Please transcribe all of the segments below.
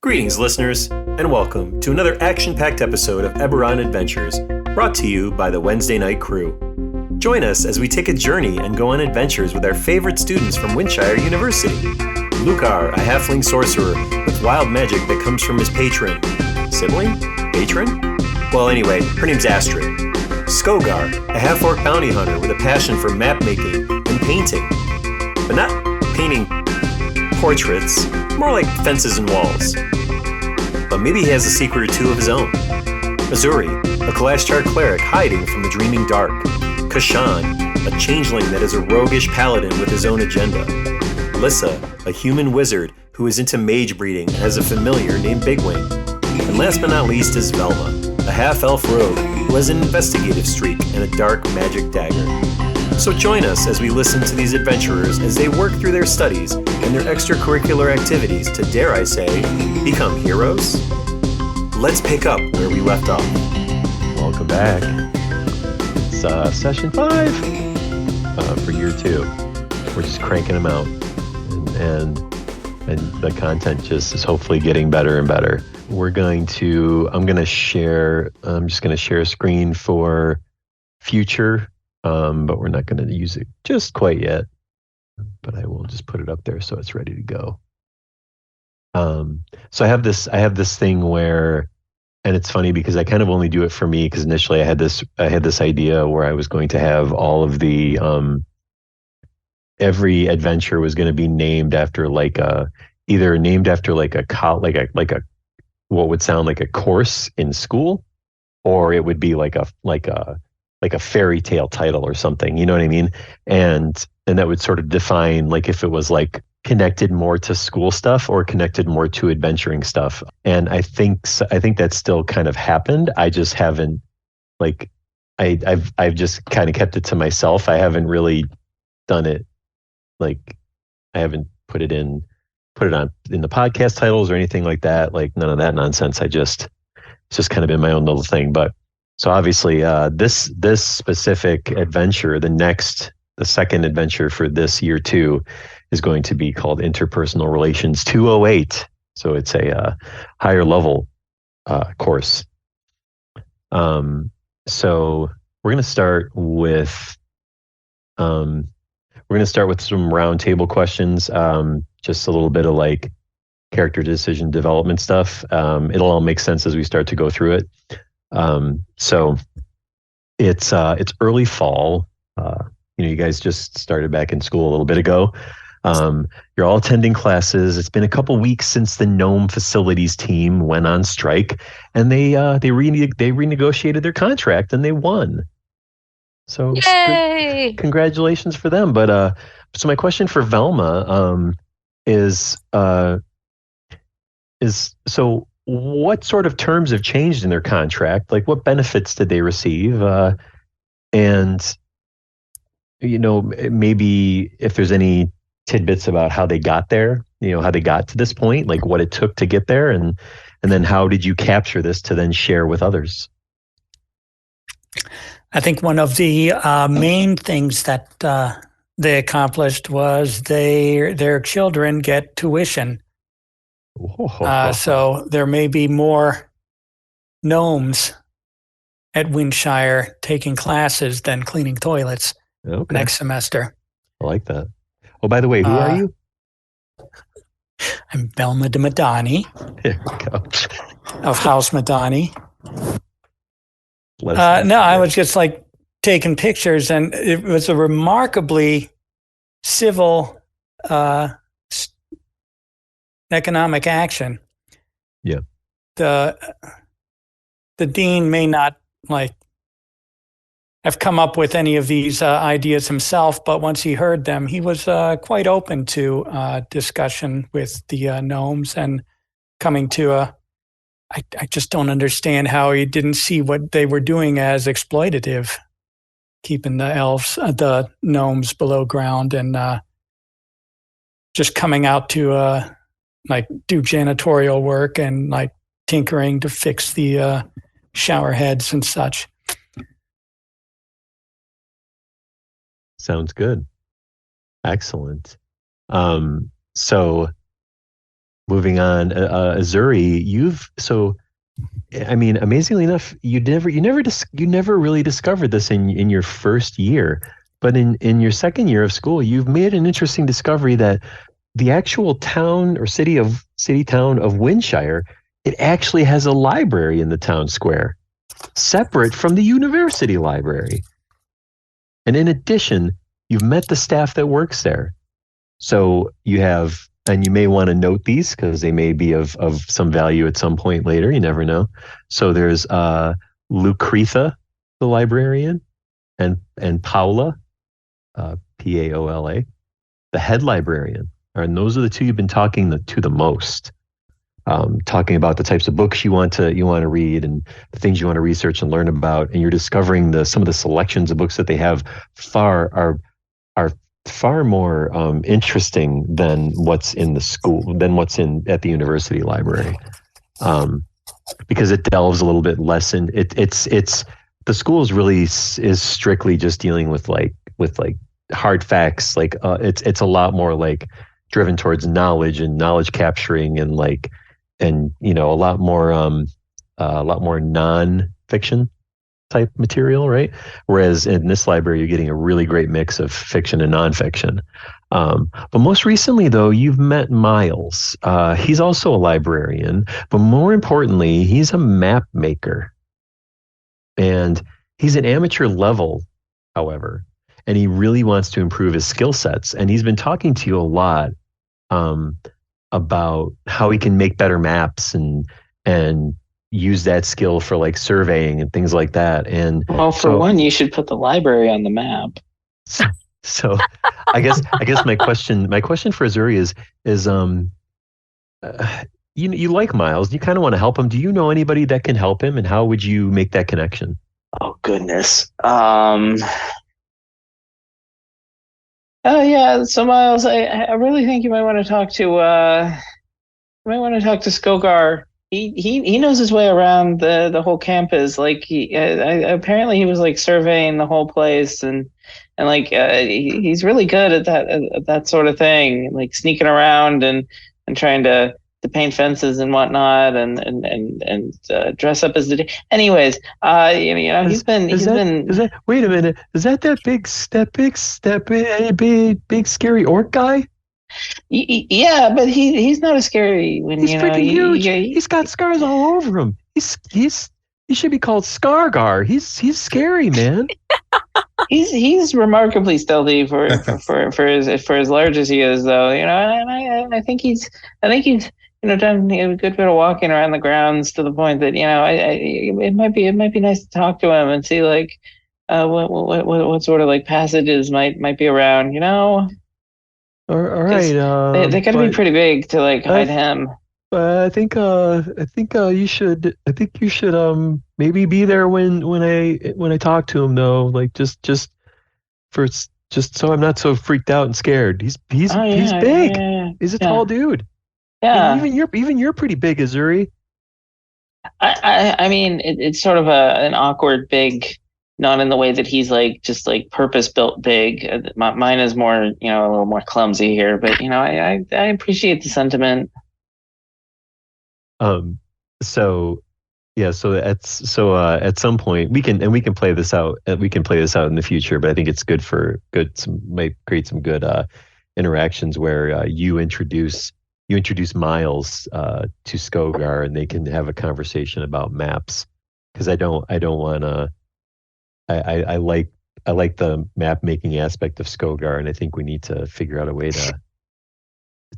Greetings, listeners, and welcome to another action-packed episode of Eberron Adventures, brought to you by the Wednesday Night Crew. Join us as we take a journey and go on adventures with our favorite students from Windshire University. Lucar, a halfling sorcerer with wild magic that comes from his patron. Sibling? Patron? Well, anyway, her name's Astrid. Skogar, a half-orc bounty hunter with a passion for map-making and painting. But not painting portraits, more like fences and walls. But maybe he has a secret or two of his own. Azuri, a Kalashtar cleric hiding from the dreaming dark. Kashan, a changeling that is a roguish paladin with his own agenda. Lissa, a human wizard who is into mage breeding and has a familiar named Bigwing. And last but not least is Velma, a half-elf rogue who has an investigative streak and a dark magic dagger. So join us as we listen to these adventurers as they work through their studies and their extracurricular activities to, dare I say, become heroes? Let's pick up where we left off. Welcome back. It's session 5 for year 2. We're just cranking them out, and the content just is hopefully getting better and better. I'm just going to share a screen for future, but we're not going to use it just quite yet. But I will just put it up there so it's ready to go. So I have this thing where, and it's funny because I kind of only do it for me because initially I had this idea where I was going to have all of the every adventure was going to be named after either named after like a what would sound like a course in school, or it would be like a fairy tale title or something, you know what I mean? And that would sort of define like if it was like connected more to school stuff or connected more to adventuring stuff. And I think that still kind of happened. I just haven't I've just kind of kept it to myself. I haven't really done it. Like I haven't put it on in the podcast titles or anything like that. Like none of that nonsense. It's just kind of been my own little thing. But so obviously this specific adventure, the second adventure for this year 2 is going to be called Interpersonal Relations 208. So it's a higher level course. So we're going to start with some round table questions. Just a little bit of like character decision development stuff. It'll all make sense as we start to go through it. So it's early fall. You guys just started back in school a little bit ago. You're all attending classes. It's been a couple weeks since the Gnome Facilities team went on strike, and they renegotiated their contract and they won. So yay! Congratulations for them. But so my question for Velma is so what sort of terms have changed in their contract? Like what benefits did they receive? And maybe if there's any tidbits about how they got there, how they got to this point, like what it took to get there, and then how did you capture this to then share with others? I think one of the main things that they accomplished was their children get tuition. So there may be more gnomes at Windshire taking classes than cleaning toilets next semester. I like that. Oh, by the way, who are you? I'm Velma de Madani. There we go. Of House Madani. No, I was just like taking pictures, and it was a remarkably civil economic action. Yeah. The dean may not have come up with any of these ideas himself, but once he heard them, he was quite open to discussion with the gnomes and coming to I just don't understand how he didn't see what they were doing as exploitative, keeping the gnomes below ground and just coming out to do janitorial work and tinkering to fix the shower heads and such. Sounds good. Excellent. So moving on, Azuri, amazingly enough, you never really discovered this in your first year, but in your second year of school, you've made an interesting discovery that the actual town or city town of Windshire, it actually has a library in the town square, separate from the university library. And in addition, you've met the staff that works there. So and you may want to note these because they may be of some value at some point later. You never know. So there's Lucretha, the librarian, and Paula, Paola, the head librarian. And those are the two you've been talking to the most. Talking about the types of books you want to read and the things you want to research and learn about, and you're discovering some of the selections of books that they have are far more interesting than what's in the school, than what's at the university library, because it delves a little bit less in it's the school is strictly just dealing with hard facts. It's a lot more driven towards knowledge and knowledge capturing and a lot more non-fiction type material, right? Whereas in this library, you're getting a really great mix of fiction and nonfiction. But most recently, though, you've met Miles. He's also a librarian, but more importantly, he's a map maker. And he's an amateur level, however, and he really wants to improve his skill sets. And he's been talking to you a lot about how he can make better maps and use that skill for surveying and things like that. And well, for one, you should put the library on the map. So I guess my question for Azuri is you like Miles, you kind of want to help him. Do you know anybody that can help him, and how would you make that connection? Oh goodness. Oh yeah, so Miles, I really think you might want to talk to Skogar. He knows his way around the whole campus. Apparently he was surveying the whole place, and he's really good at that sort of thing, sneaking around and trying to paint fences and whatnot, and dress up as the. Anyways, he's been. Wait a minute, is that big scary orc guy? Yeah, but he's not as scary when he's freaking huge. He's got scars all over him. He should be called Scargar. He's scary, man. He's remarkably stealthy for as large as he is, though. And I think he's done a good bit of walking around the grounds to the point that it might be nice to talk to him and see what sort of passages might be around. All right. They got to be pretty big to hide him. I think you should maybe be there when I talk to him, though. Just so I'm not so freaked out and scared. He's big. Yeah. He's a tall dude. Yeah. And even you're pretty big, Azuri. I mean, it's sort of an awkward big. Not in the way that he's just purpose-built big. Mine is more, a little more clumsy here, but I appreciate the sentiment. So at some point we can play this out. We can play this out in the future, but I think it's might create some good interactions where you introduce Miles to Skogar, and they can have a conversation about maps, because I don't want to. I like the map making aspect of Skogar, and I think we need to figure out a way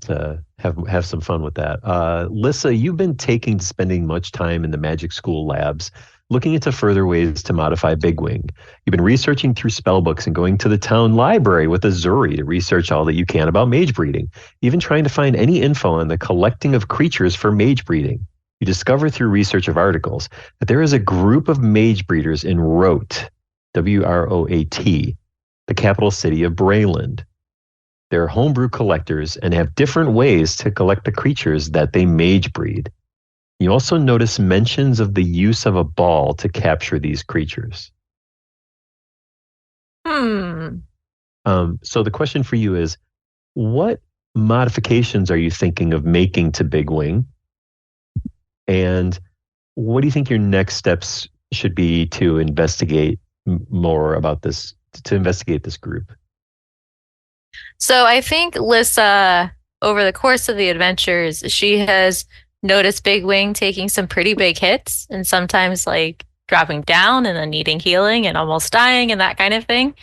to have some fun with that. Lissa, you've been spending much time in the Magic School labs, looking into further ways to modify Bigwing. You've been researching through spellbooks and going to the town library with Azuri to research all that you can about mage breeding, even trying to find any info on the collecting of creatures for mage breeding. You discover through research of articles that there is a group of mage breeders in Roat, W-R-O-A-T, the capital city of Brayland. They're homebrew collectors and have different ways to collect the creatures that they mage breed. You also notice mentions of the use of a ball to capture these creatures. So the question for you is, what modifications are you thinking of making to Big Wing? And what do you think your next steps should be to investigate more about this, to investigate this group? So I think Lissa, over the course of the adventures, she has noticed Big Wing taking some pretty big hits and sometimes like dropping down and then needing healing and almost dying and that kind of thing.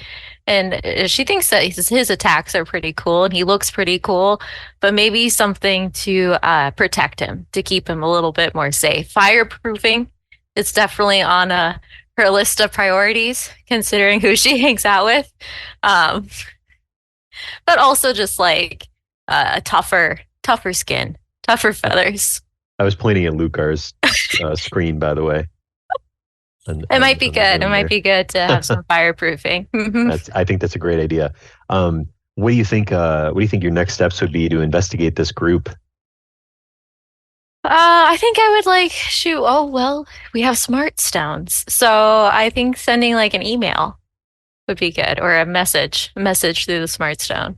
And she thinks that his attacks are pretty cool and he looks pretty cool, but maybe something to protect him, to keep him a little bit more safe. Fireproofing is definitely on her list of priorities, considering who she hangs out with. But also just like a tougher skin, tougher feathers. I was pointing at Lucar's screen, by the way. It might be good. It might be good to have some fireproofing. I think that's a great idea. What do you think? What do you think your next steps would be to investigate this group? I think I would like shoot. Oh well, we have smart stones, so I think sending like an email would be good, or a message through the smart stone,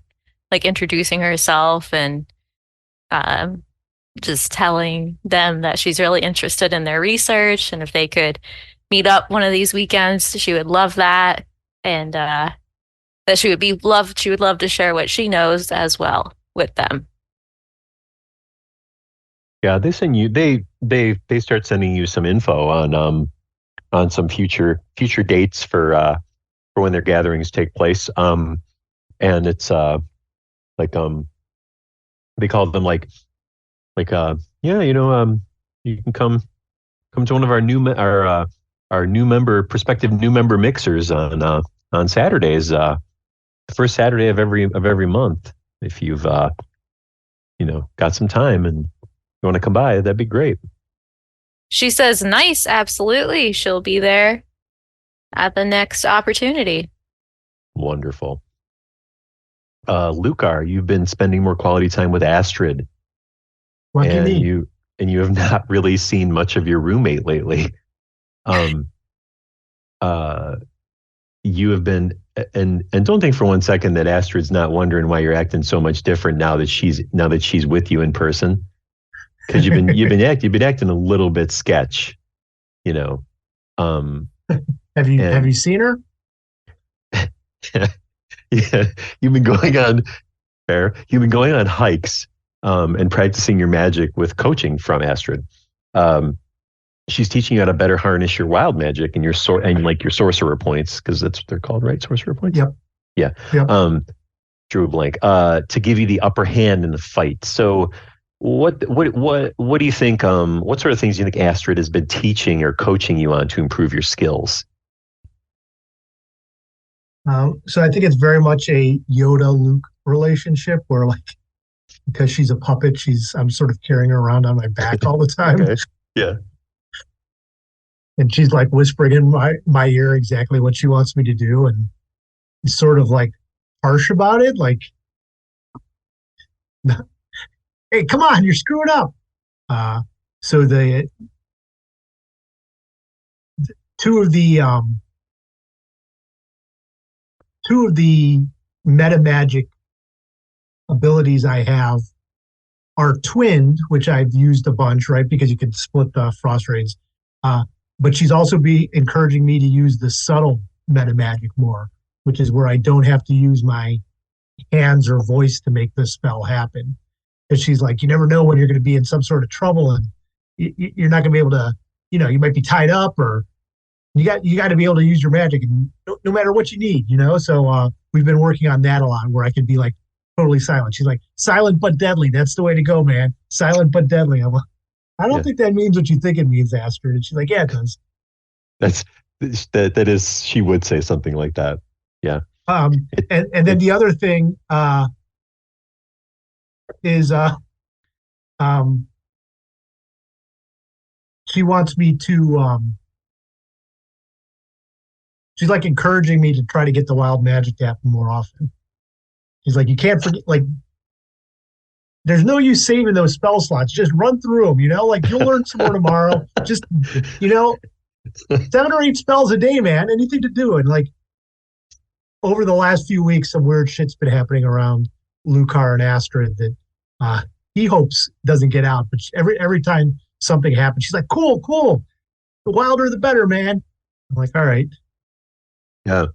like introducing herself and just telling them that she's really interested in their research, and if they could meet up one of these weekends, she would love that, and that she would love to share what she knows as well with them. Yeah, they send you. They start sending you some info on some future dates for when their gatherings take place. And it's like they call them like yeah, you can come to one of our prospective new member mixers on Saturdays, the first Saturday of every month. If you've got some time and you want to come by, that'd be great. She says, nice, absolutely. She'll be there at the next opportunity. Wonderful. Lucar, you've been spending more quality time with Astrid. What do you mean? And you have not really seen much of your roommate lately. You have been, and don't think for one second that Astrid's not wondering why you're acting so much different now that she's with you in person. Because you've been acting a little bit sketch, Have you seen her? Yeah, you've been going on hikes and practicing your magic with coaching from Astrid. She's teaching you how to better harness your wild magic and your sorcerer points, because that's what they're called, right? Sorcerer points. Yep. Yeah. Yep. Drew a blank. To give you the upper hand in the fight. So, what do you think? What sort of things do you think Astrid has been teaching or coaching you on to improve your skills? So I think it's very much a Yoda-Luke relationship where, like, because she's a puppet, I'm sort of carrying her around on my back all the time. Okay. Yeah. And she's like whispering in my ear exactly what she wants me to do, and he's sort of like harsh about it, like, hey, come on, you're screwing up. So the two of the meta magic abilities I have are twinned, which I've used a bunch, right? Because you can split the frost rays. But she's also encouraging me to use the subtle meta magic more, which is where I don't have to use my hands or voice to make the spell happen. Because she's like, you never know when you're going to be in some sort of trouble, and you're not going to be able to, you might be tied up, or you got to be able to use your magic, and no matter what you need, So we've been working on that a lot, where I could be like totally silent. She's like, silent but deadly. That's the way to go, man. Silent but deadly. I'm like, I don't think that means what you think it means, Astrid. And she's like, yeah, it does. That is, she would say something like that. Yeah. And then the other thing is she wants me to she's like encouraging me to try to get the wild magic to happen more often. She's like, you can't forget, like, there's no use saving those spell slots. Just run through them, like, you'll learn some more tomorrow. Just, 7 or 8 spells a day, man. Anything to do. And like, over the last few weeks, some weird shit's been happening around Lucar and Astrid that he hopes doesn't get out. But every time something happens, she's like, cool. The wilder, the better, man. I'm like, all right. Yeah.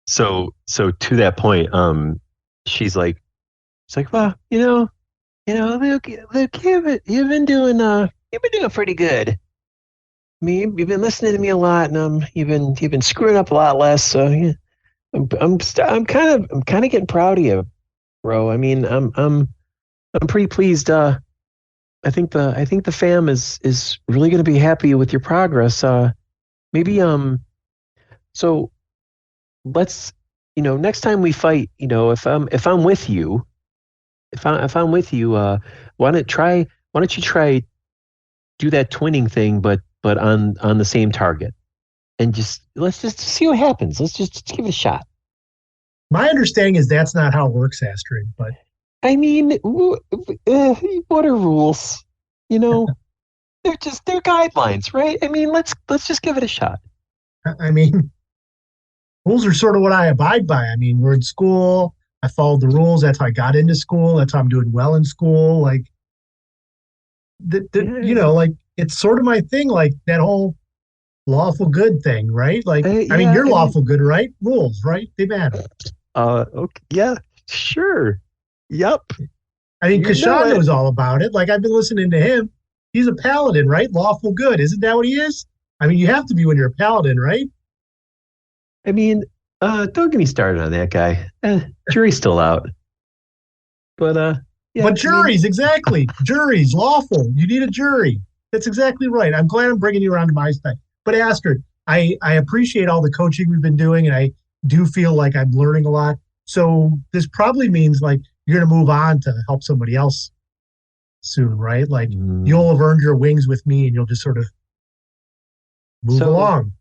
So to that point, she's like, well, Luke, you've been doing pretty good. I mean, you've been listening to me a lot, and you've been screwing up a lot less. So yeah, I'm kind of getting proud of you, bro. I mean, I'm pretty pleased. I think the fam is really going to be happy with your progress. Maybe so let's next time we fight, if I'm with you, why don't you try do that twinning thing, but on the same target, and let's just see what happens. Let's just give it a shot. My understanding is that's not how it works, Astrid. But I mean, what are rules? They're guidelines, right? I mean, let's just give it a shot. I mean, rules are sort of what I abide by. I mean, we're in school. I followed the rules. That's how I got into school. That's how I'm doing well in school. Like, like it's sort of my thing. Like that whole lawful good thing, right? Like, I mean, you're lawful good, right? Rules, right? They matter. Okay. Yeah. Sure. Yep. I mean, Kashan knows all about it. Like, I've been listening to him. He's a paladin, right? Lawful good. Isn't that what he is? I mean, you have to be when you're a paladin, right? I mean, don't get me started on that guy. Jury's still out. But yeah. But juries, exactly. Juries, lawful. You need a jury. That's exactly right. I'm glad I'm bringing you around to my side. But Astrid, I appreciate all the coaching we've been doing, and I do feel like I'm learning a lot. So this probably means like you're going to move on to help somebody else soon, right? Like you'll have earned your wings with me, and you'll just sort of move along,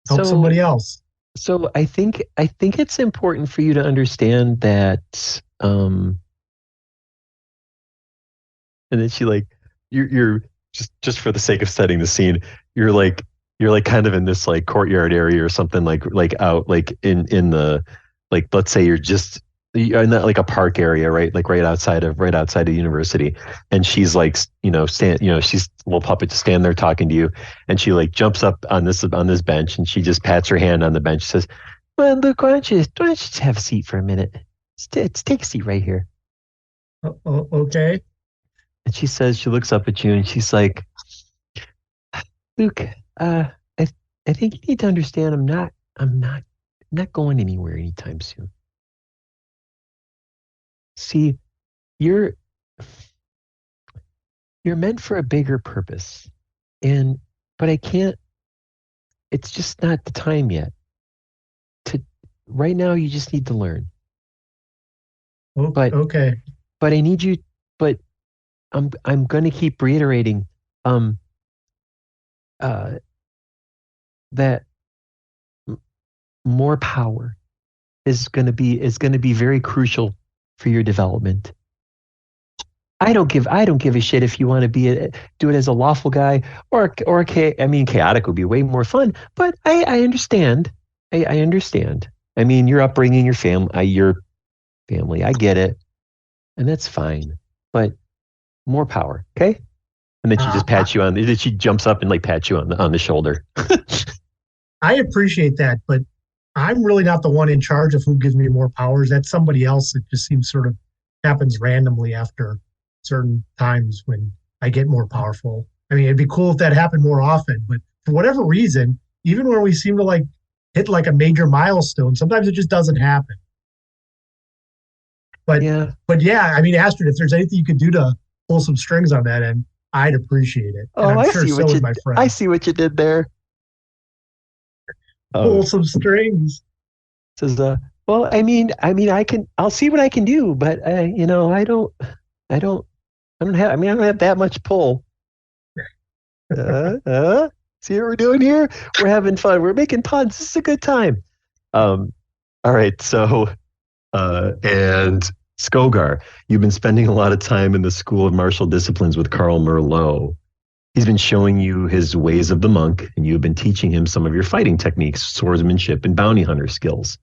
help somebody else. So I think it's important for you to understand that. And then she like, you're just for the sake of setting the scene, you're like kind of in this like courtyard area or something like out like in the like, let's say you're in that like a park area, right? Like right outside of university. And she's like, she's a little puppet to stand there talking to you. And she like jumps up on this bench, and she just pats her hand on the bench, says, well, Luke, why don't you just have a seat for a minute? Take a seat right here. Okay. And she says, she looks up at you and she's like, Luke, I think you need to understand I'm not going anywhere anytime soon. See, you're meant for a bigger purpose. But I can't, it's just not the time yet. Right now you just need to learn. Okay. But I need you, but I'm going to keep reiterating that more power is going to be very crucial for your development. I don't give a shit if you want to do it as a lawful guy or chaotic would be way more fun. But I understand. I understand. I mean, your upbringing, your family, I get it, and that's fine. But more power, okay? And then she just pats you on. Then she jumps up and like pats you on the shoulder. I appreciate that, but I'm really not the one in charge of who gives me more powers. That's somebody else. It just seems sort of happens randomly after certain times when I get more powerful. I mean, it'd be cool if that happened more often, but for whatever reason, even when we seem to like hit like a major milestone, sometimes it just doesn't happen. But yeah, I mean, Astrid, if there's anything you could do to pull some strings on that end, I'd appreciate it. Oh, and I'm sure so would my friend. I see what you did there. Pull some strings. Says, well, I mean, I'll see what I can do, but I don't have that much pull. See what we're doing here? We're having fun. We're making puns. This is a good time. All right. So, and Skogar, you've been spending a lot of time in the School of Martial Disciplines with Carl Merlot. He's been showing you his ways of the monk, and you've been teaching him some of your fighting techniques, swordsmanship, and bounty hunter skills.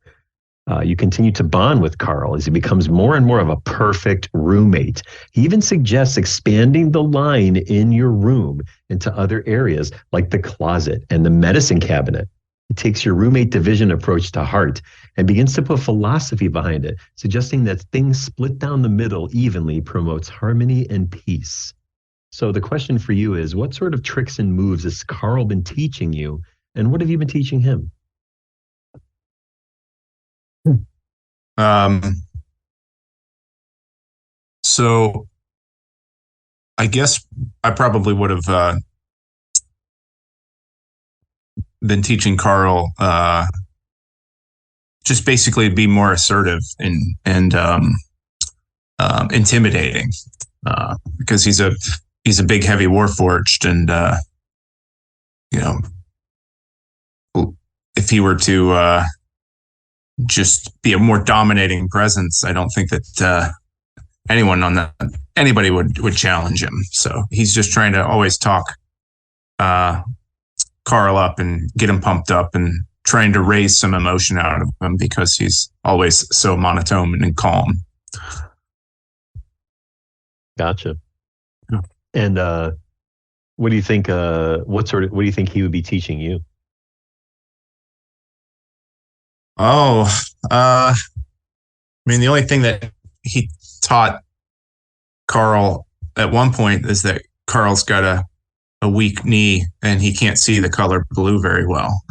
You continue to bond with Carl as he becomes more and more of a perfect roommate. He even suggests expanding the line in your room into other areas like the closet and the medicine cabinet. He takes your roommate division approach to heart and begins to put philosophy behind it, suggesting that things split down the middle evenly promotes harmony and peace. So the question for you is, what sort of tricks and moves has Carl been teaching you, and what have you been teaching him? So I guess I probably would have been teaching Carl just basically be more assertive and intimidating, because he's a big, heavy warforged, and if he were to just be a more dominating presence, I don't think that anybody would challenge him. So he's just trying to always talk Carl up and get him pumped up, and trying to raise some emotion out of him because he's always so monotone and calm. Gotcha. Yeah. And what do you think? What do you think he would be teaching you? I mean, the only thing that he taught Carl at one point is that Carl's got a weak knee and he can't see the color blue very well.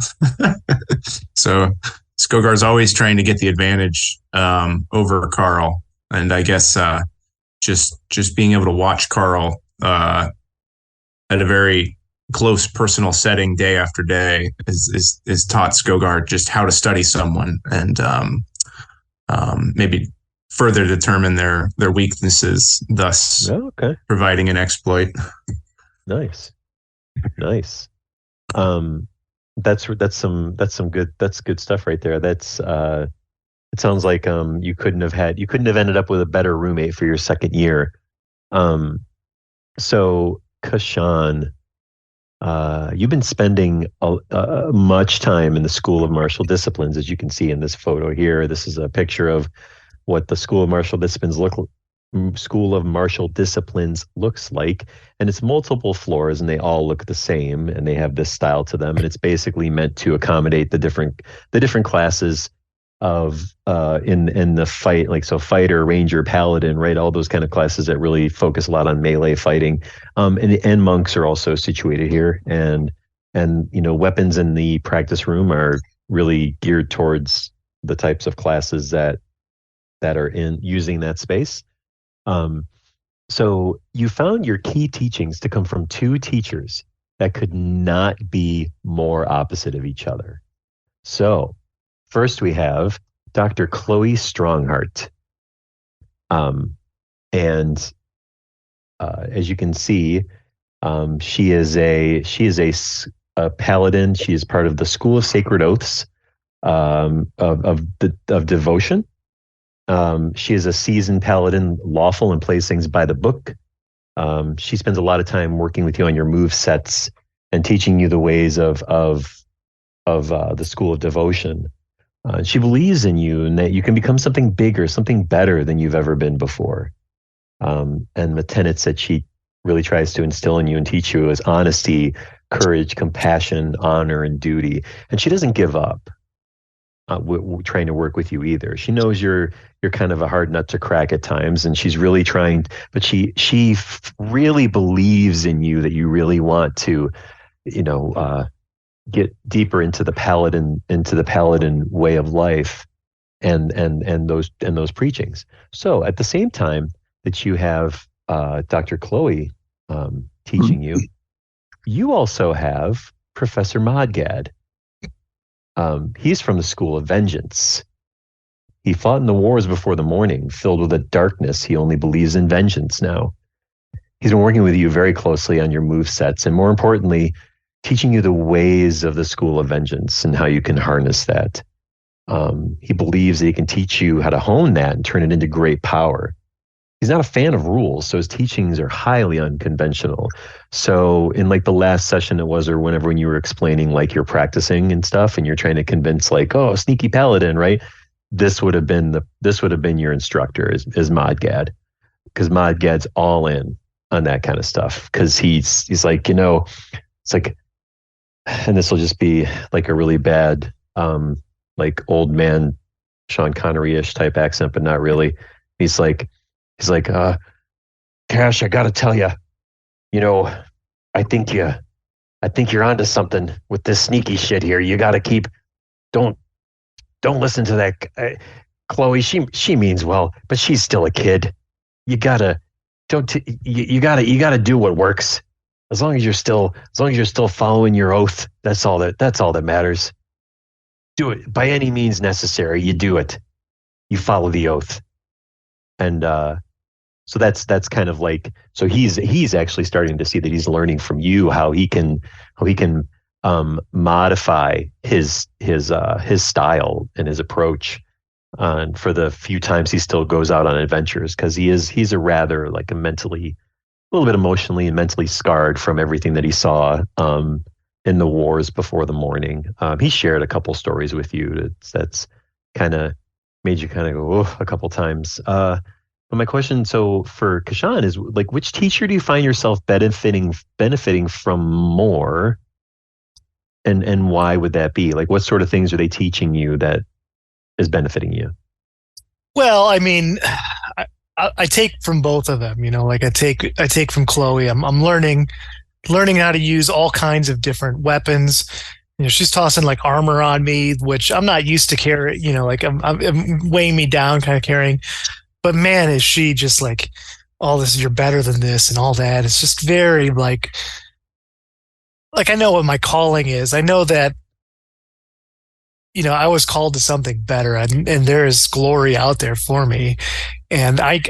So Skogar's always trying to get the advantage over Carl. And I guess just being able to watch Carl at a very close personal setting day after day is taught Skogar just how to study someone and maybe further determine their weaknesses, thus providing an exploit. Nice. That's good stuff right there. That's it sounds like you couldn't have ended up with a better roommate for your second year. So Kashan, you've been spending much time in the School of Martial Disciplines, as you can see in this photo here. This is a picture of what the School of Martial Disciplines looks like, and it's multiple floors, and they all look the same, and they have this style to them, and it's basically meant to accommodate the different classes of in the fight, like so fighter, ranger, paladin, right? All those kind of classes that really focus a lot on melee fighting. And monks are also situated here, and weapons in the practice room are really geared towards the types of classes that are in using that space. So you found your key teachings to come from two teachers that could not be more opposite of each other. So first we have Dr. Chloe Strongheart. And as you can see, she is a paladin. She is part of the School of Sacred Oaths of devotion. She is a seasoned paladin, lawful, and plays things by the book. She spends a lot of time working with you on your move sets and teaching you the ways of the School of Devotion. She believes in you and that you can become something bigger, something better than you've ever been before. And the tenets that she really tries to instill in you and teach you is honesty, courage, compassion, honor, and duty. And she doesn't give up trying to work with you either. She knows you're kind of a hard nut to crack at times, and she's really trying, but she really believes in you, that you really want to, get deeper into the paladin way of life and those preachings. So at the same time that you have Dr. Chloe teaching you, you also have Professor Modgad. He's from the School of Vengeance. He fought in the wars before the morning, filled with a darkness. He only believes in vengeance now. He's been working with you very closely on your move sets, and more importantly, teaching you the ways of the School of Vengeance and how you can harness that. He believes that he can teach you how to hone that and turn it into great power. He's not a fan of rules, so his teachings are highly unconventional. So in like the last session it was, or whenever when you were explaining like you're practicing and stuff and you're trying to convince like, oh, sneaky paladin, right? this would have been your instructor is Modgad, because Modgad's all in on that kind of stuff, because he's like, it's like, and this will just be like a really bad like old man Sean Connery-ish type accent, but not really. He's like Cash, I gotta tell you, I think you're onto something with this sneaky shit here. You gotta don't listen to that Chloe. She means well, but she's still a kid. You gotta do what works. As long as you're still following your oath, that's all that matters. Do it by any means necessary. You do it. You follow the oath. And so that's kind of like, so he's actually starting to see that he's learning from you how he can modify his style and his approach for the few times he still goes out on adventures, because he's a rather like a little bit emotionally and mentally scarred from everything that he saw in the wars before the morning. He shared a couple stories with you that's kind of made you kind of go a couple times. But my question, so for Kashan, is like, which teacher do you find yourself benefiting from more, and why would that be? Like, what sort of things are they teaching you that is benefiting you? Well, I mean, I take from both of them, like I take from Chloe. I'm learning how to use all kinds of different weapons. She's tossing like armor on me, which I'm not used to carry, like I'm weighing me down, kind of carrying. But man, is she just like, all this, you're better than this and all that. It's just very like I know what my calling is. I know that, I was called to something better, and there is glory out there for me. And I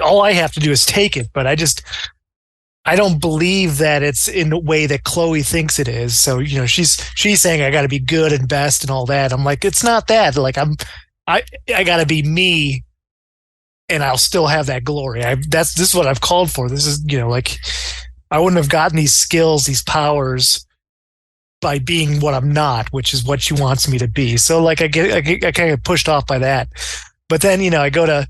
all I have to do is take it, but I don't believe that it's in the way that Chloe thinks it is. So, she's saying I got to be good and best and all that. I'm like, it's not that. Like I got to be me, and I'll still have that glory. This is what I've called for. This is, like I wouldn't have gotten these skills, these powers, by being what I'm not, which is what she wants me to be. So like I kind of pushed off by that. But then, I go to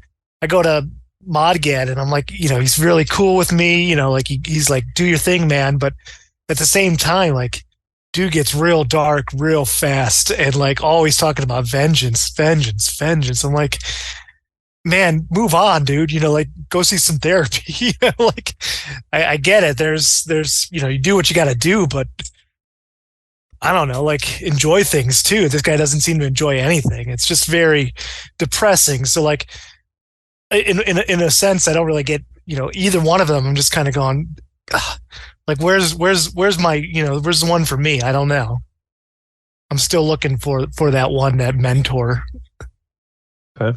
Modgad, and I'm like, he's really cool with me, like he's like, do your thing, man. But at the same time, like, dude gets real dark real fast, and like always talking about vengeance. I'm like, man, move on, dude. Like, go see some therapy. Like, I get it. There's you do what you got to do, but I don't know, like, enjoy things too. This guy doesn't seem to enjoy anything. It's just very depressing. So like, in a sense, I don't really get, either one of them. I'm just kind of going, like, where's my, where's the one for me? I don't know. I'm still looking for that one, that mentor. Okay.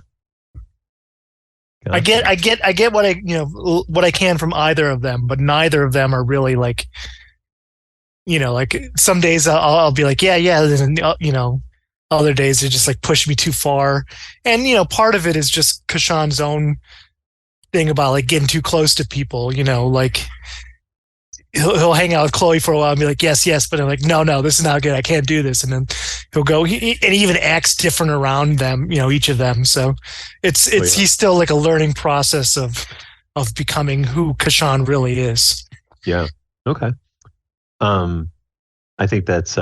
Gotcha. I get what what I can from either of them, but neither of them are really like, like some days I'll be like, yeah. And, other days they just like push me too far. And, part of it is just Kashan's own thing about like getting too close to people, like he'll hang out with Chloe for a while and be like, yes. But I'm like, no, this is not good. I can't do this. And then he'll go, and he even acts different around them, each of them. So he's still like a learning process of becoming who Kashan really is. Yeah. Okay. I think that's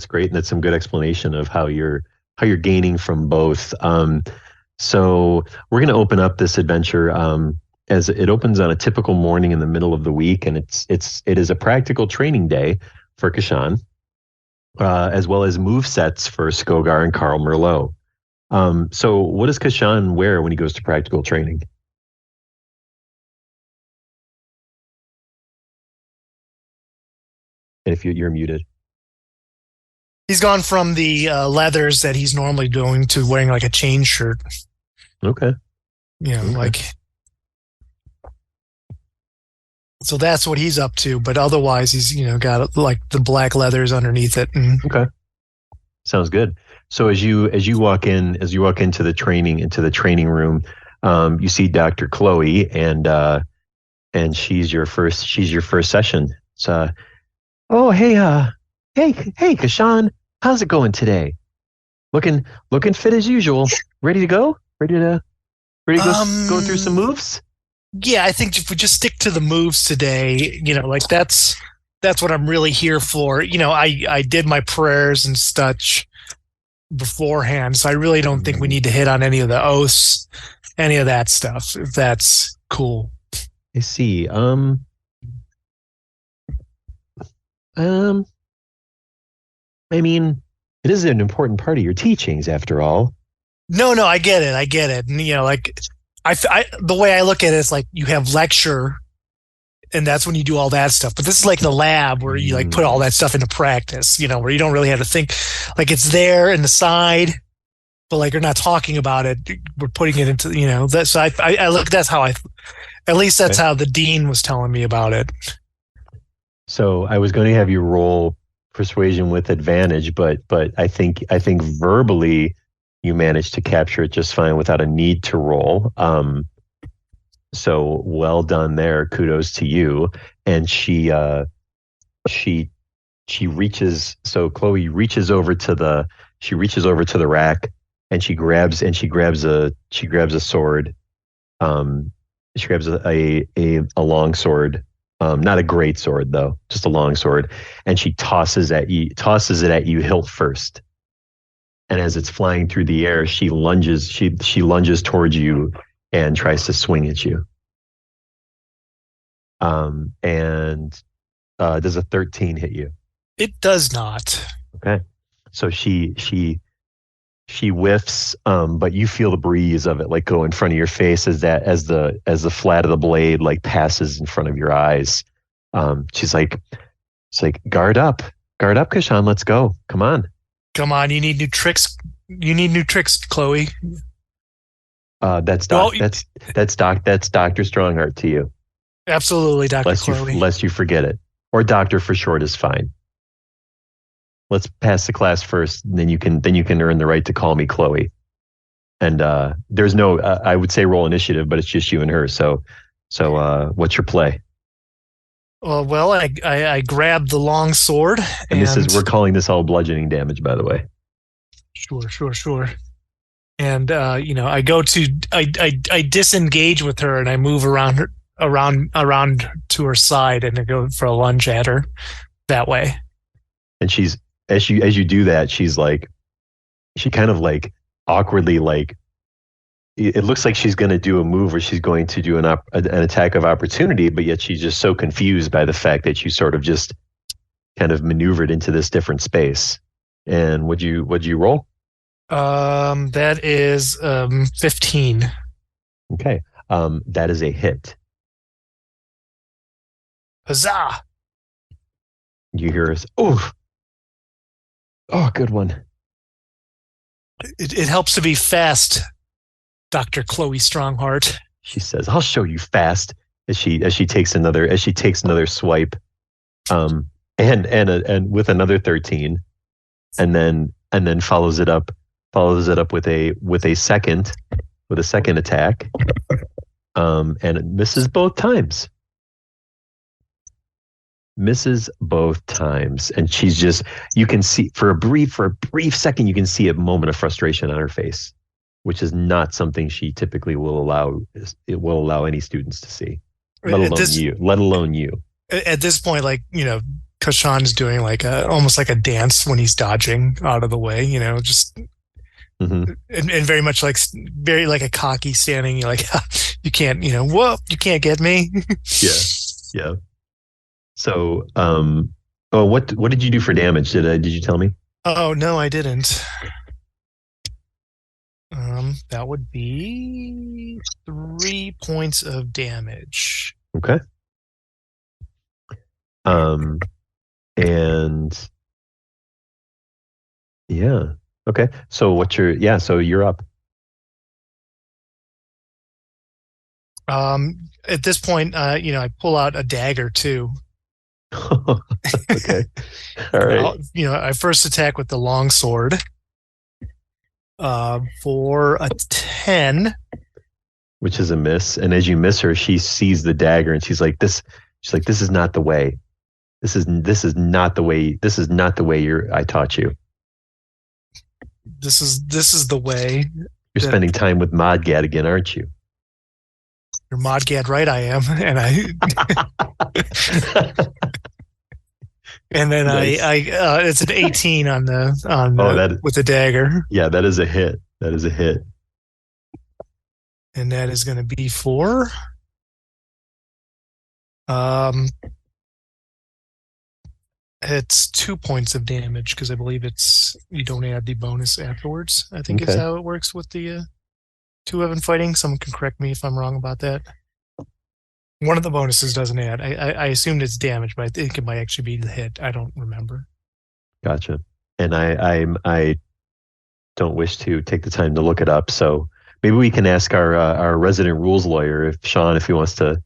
great, and that's some good explanation of how you're gaining from both. So we're going to open up this adventure as it opens on a typical morning in the middle of the week, and it is a practical training day for Kashan, as well as move sets for Skogar and Carl Merlot. So what does Kashan wear when he goes to practical training? If you're muted. He's gone from the leathers that he's normally doing to wearing like a chain shirt. Okay. Okay. Like, so that's what he's up to. But otherwise, he's got like the black leathers underneath it. Okay. Sounds good. So as you walk into the training room, you see Dr. Chloe, and she's your first session. So. Oh, hey, Kashan, how's it going today? Looking fit as usual. Ready to go? Ready to go through some moves? Yeah, I think if we just stick to the moves today, like that's what I'm really here for. I did my prayers and such beforehand, so I really don't think we need to hit on any of the oaths, any of that stuff, if that's cool. I see. I mean, it is an important part of your teachings, after all. No, I get it. And, like the way I look at it is like you have lecture, and that's when you do all that stuff. But this is like the lab where you like put all that stuff into practice. Where you don't really have to think. Like it's there in the side, but like you're not talking about it. We're putting it into that. So I look. That's how at least that's how the dean was telling me about it. So I was going to have you roll persuasion with advantage, but I think verbally you managed to capture it just fine without a need to roll. So well done there. Kudos to you. And she reaches. So Chloe reaches over to the rack, and she grabs a sword. She grabs a long sword. Not a great sword though, just a long sword, and she tosses it at you hilt first. And as it's flying through the air, she lunges towards you and tries to swing at you. And does a 13 hit you? It does not. Okay. So she whiffs, but you feel the breeze of it like go in front of your face as the flat of the blade like passes in front of your eyes. She's like, guard up, Kashan, let's go. Come on. You need new tricks, Chloe. That's Dr. Strongheart to you. Absolutely, Dr. Chloe. Lest you forget it. Or doctor for short is fine. Let's pass the class first, and then you can earn the right to call me Chloe. And there's no, I would say roll initiative, but it's just you and her. So what's your play? Well, I grabbed the long sword, and we're calling this all bludgeoning damage, by the way. Sure. And I go I disengage with her, and I move around to her side, and I go for a lunge at her that way. And she's as you do that, she kind of like awkwardly like. It looks like she's going to do a move where she's going to do an attack of opportunity, but yet she's just so confused by the fact that you sort of just kind of maneuvered into this different space. And what'd you roll? That is 15. Okay. That is a hit. Huzzah! You hear us. Oh, good one. It helps to be fast, Dr. Chloe Strongheart. She says, "I'll show you fast." As she takes another swipe, and with another 13, and then follows it up with a second attack, and it misses both times. And you can see for a brief second, you can see a moment of frustration on her face, which is not something she typically will allow any students to see, let alone you. At this point, Kashan's doing almost like a dance when he's dodging out of the way, just and very much very like a cocky standing. You're like, you can't, you can't get me. Yeah. So, what did you do for damage? Did you tell me? Oh no, I didn't. That would be 3 points of damage. Okay. And yeah. Okay. So so you're up. At this point, I pull out a dagger too. Okay. All right. I first attack with the long sword. For a 10, which is a miss. And as you miss her, she sees the dagger and she's like, "This is not the way. This is not the way. This is not the way I taught you." This is the way. You're spending time with Modgad again, aren't you? You're Modgad, right? I am, and and then Nice. it's an 18 on that with the dagger. Yeah, that is a hit. That is a hit. And that is going to be for it's 2 points of damage because I believe you don't add the bonus afterwards. I think is how it works with the 2-weapon fighting. Someone can correct me if I'm wrong about that. One of the bonuses doesn't add. I assumed it's damage, but I think it might actually be the hit. I don't remember. Gotcha. And I don't wish to take the time to look it up, so maybe we can ask our resident rules lawyer, if he wants to,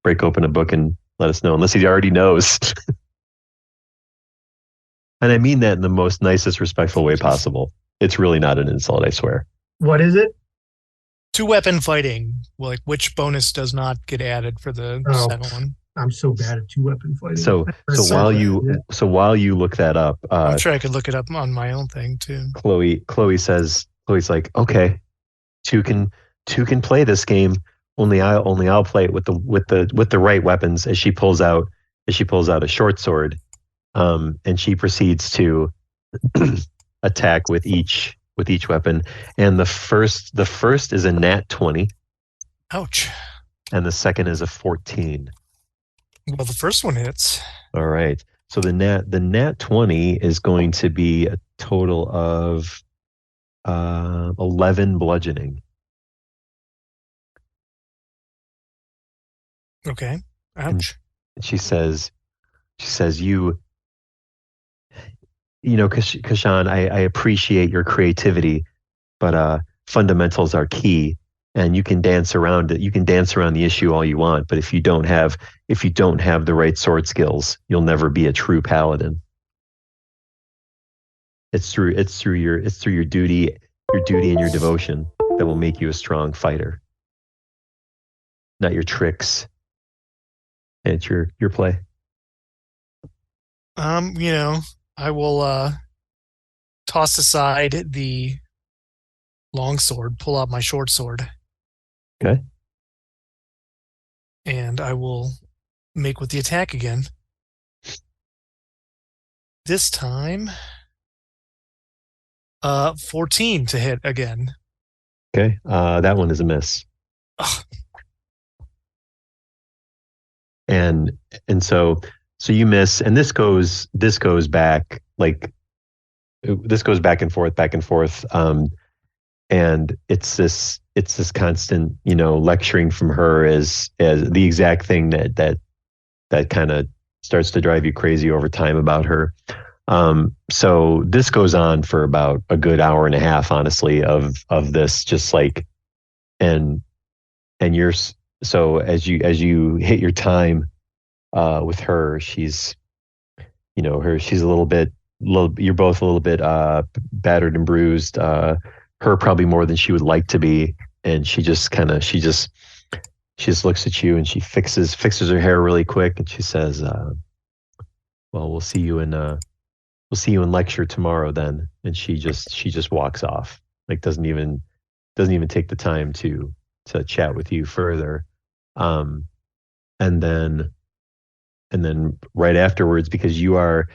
break open a book and let us know, unless he already knows. And I mean that in the most nicest, respectful way possible. It's really not an insult, I swear. What is it? 2-weapon fighting. Like, which bonus does not get added for the second one? I'm so bad at 2-weapon fighting. So while you look that up, I'm sure I could look it up on my own thing too. Chloe's like, okay, two can play this game. Only I'll play it with the right weapons. As she pulls out a short sword, and she proceeds to attack with each weapon. And the first is a nat 20. Ouch. And the second is a 14. Well, the first one hits. All right. So the nat 20 is going to be a total of 11 bludgeoning. Okay. Ouch. And she says, Kashan, I appreciate your creativity, but fundamentals are key, and you can dance around it. You can dance around the issue all you want, but if you don't have the right sword skills, you'll never be a true paladin. It's through your duty and your devotion that will make you a strong fighter, not your tricks. And it's your play. I will toss aside the long sword, pull out my short sword. Okay. And I will make with the attack again. This time, 14 to hit again. Okay. That one is a miss. Ugh. And so you miss, and this goes back and forth, and it's this constant, lecturing from her as the exact thing that kind of starts to drive you crazy over time about her. So this goes on for about a good hour and a half, honestly, of this, just like, and you're, so as you hit your time with her, she's she's a little bit, you're both a little bit battered and bruised, her probably more than she would like to be, and she just looks at you, and she fixes her hair really quick, and she says, well, we'll see you in lecture tomorrow then. And she just walks off, like doesn't even take the time to chat with you further. And then right afterwards, because you're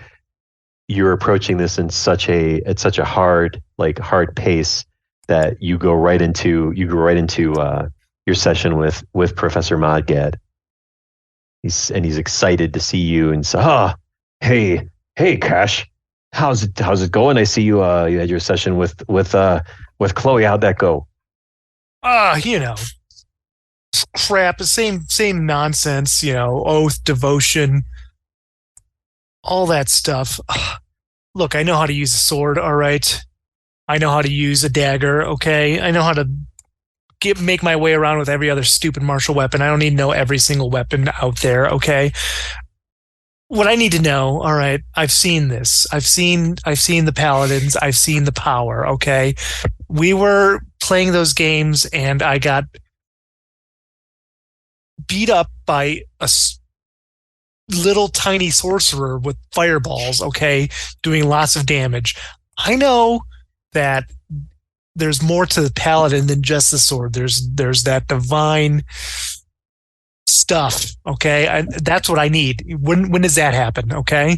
approaching this in such a hard pace, that you go right into your session with Professor Modgad. He's excited to see you, and so, hey Cash, how's it going? I see you had your session with Chloe. How'd that go? Crap, same nonsense, oath, devotion, all that stuff. Look, I know how to use a sword, all right? I know how to use a dagger, okay? I know how to make my way around with every other stupid martial weapon. I don't need to know every single weapon out there, okay? What I need to know, all right, I've seen this. I've seen the paladins. I've seen the power, okay? We were playing those games, and I got beat up by a little tiny sorcerer with fireballs, okay, doing lots of damage. I know that there's more to the paladin than just the sword. There's that divine stuff. Okay, that's what I need. When does that happen? Okay.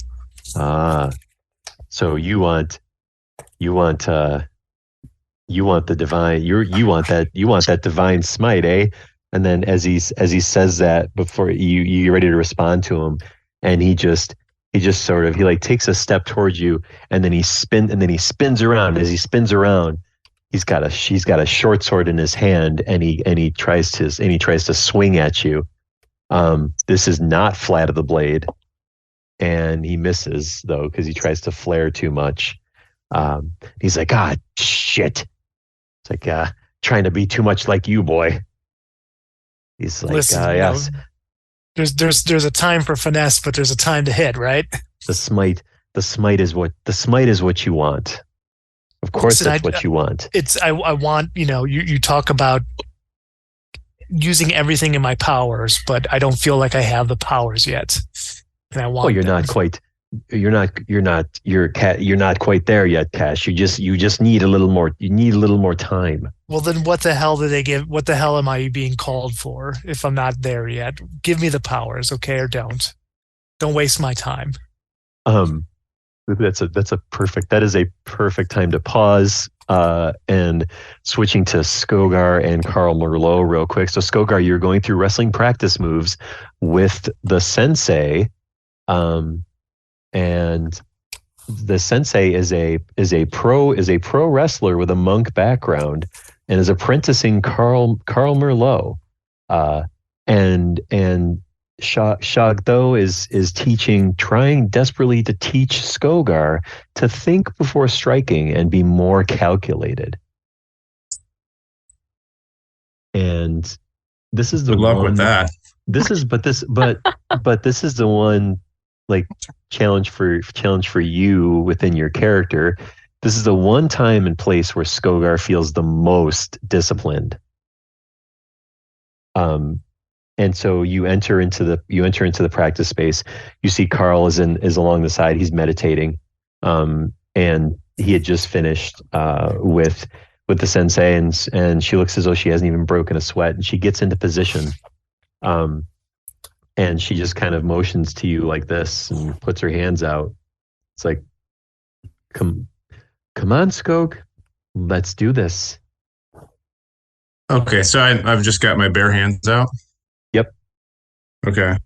So you want the divine. You want that divine smite, eh? And then as he says that, before you're ready to respond to him, and he just sort of he takes a step towards you, and then he spins around. As he spins around, he's got a short sword in his hand, and he tries to swing at you. This is not flat of the blade, and he misses though because he tries to flare too much. He's like, "Ah, shit!" It's like trying to be too much like you, boy. He's like, Listen, yes. There's a time for finesse, but there's a time to hit, right? The smite is what you want. Of course, Listen, that's what you want. I want, you talk about using everything in my powers, but I don't feel like I have the powers yet. And I want. Well, you're not quite there yet, Cash. You just need a little more. You need a little more time. Well, then what the hell did they give? What the hell am I being called for if I'm not there yet? Give me the powers, okay, or don't. Don't waste my time. That is a perfect time to pause. And switching to Skogar and Carl Merlot real quick. So Skogar, you're going through wrestling practice moves with the sensei, and the sensei is a pro wrestler with a monk background and is apprenticing Carl Merlot, and Shagdo is trying desperately to teach Skogar to think before striking and be more calculated. And this is the Good luck with that. This is the one challenge for you within your character. This is the one time and place where Skogar feels the most disciplined. And so you enter into the practice space. You see Carl is along the side. He's meditating, and he had just finished with the sensei, and she looks as though she hasn't even broken a sweat. And she gets into position, and she just kind of motions to you like this and puts her hands out. It's like, come on, Skog, let's do this. Okay, so I've just got my bare hands out. Yep. Okay.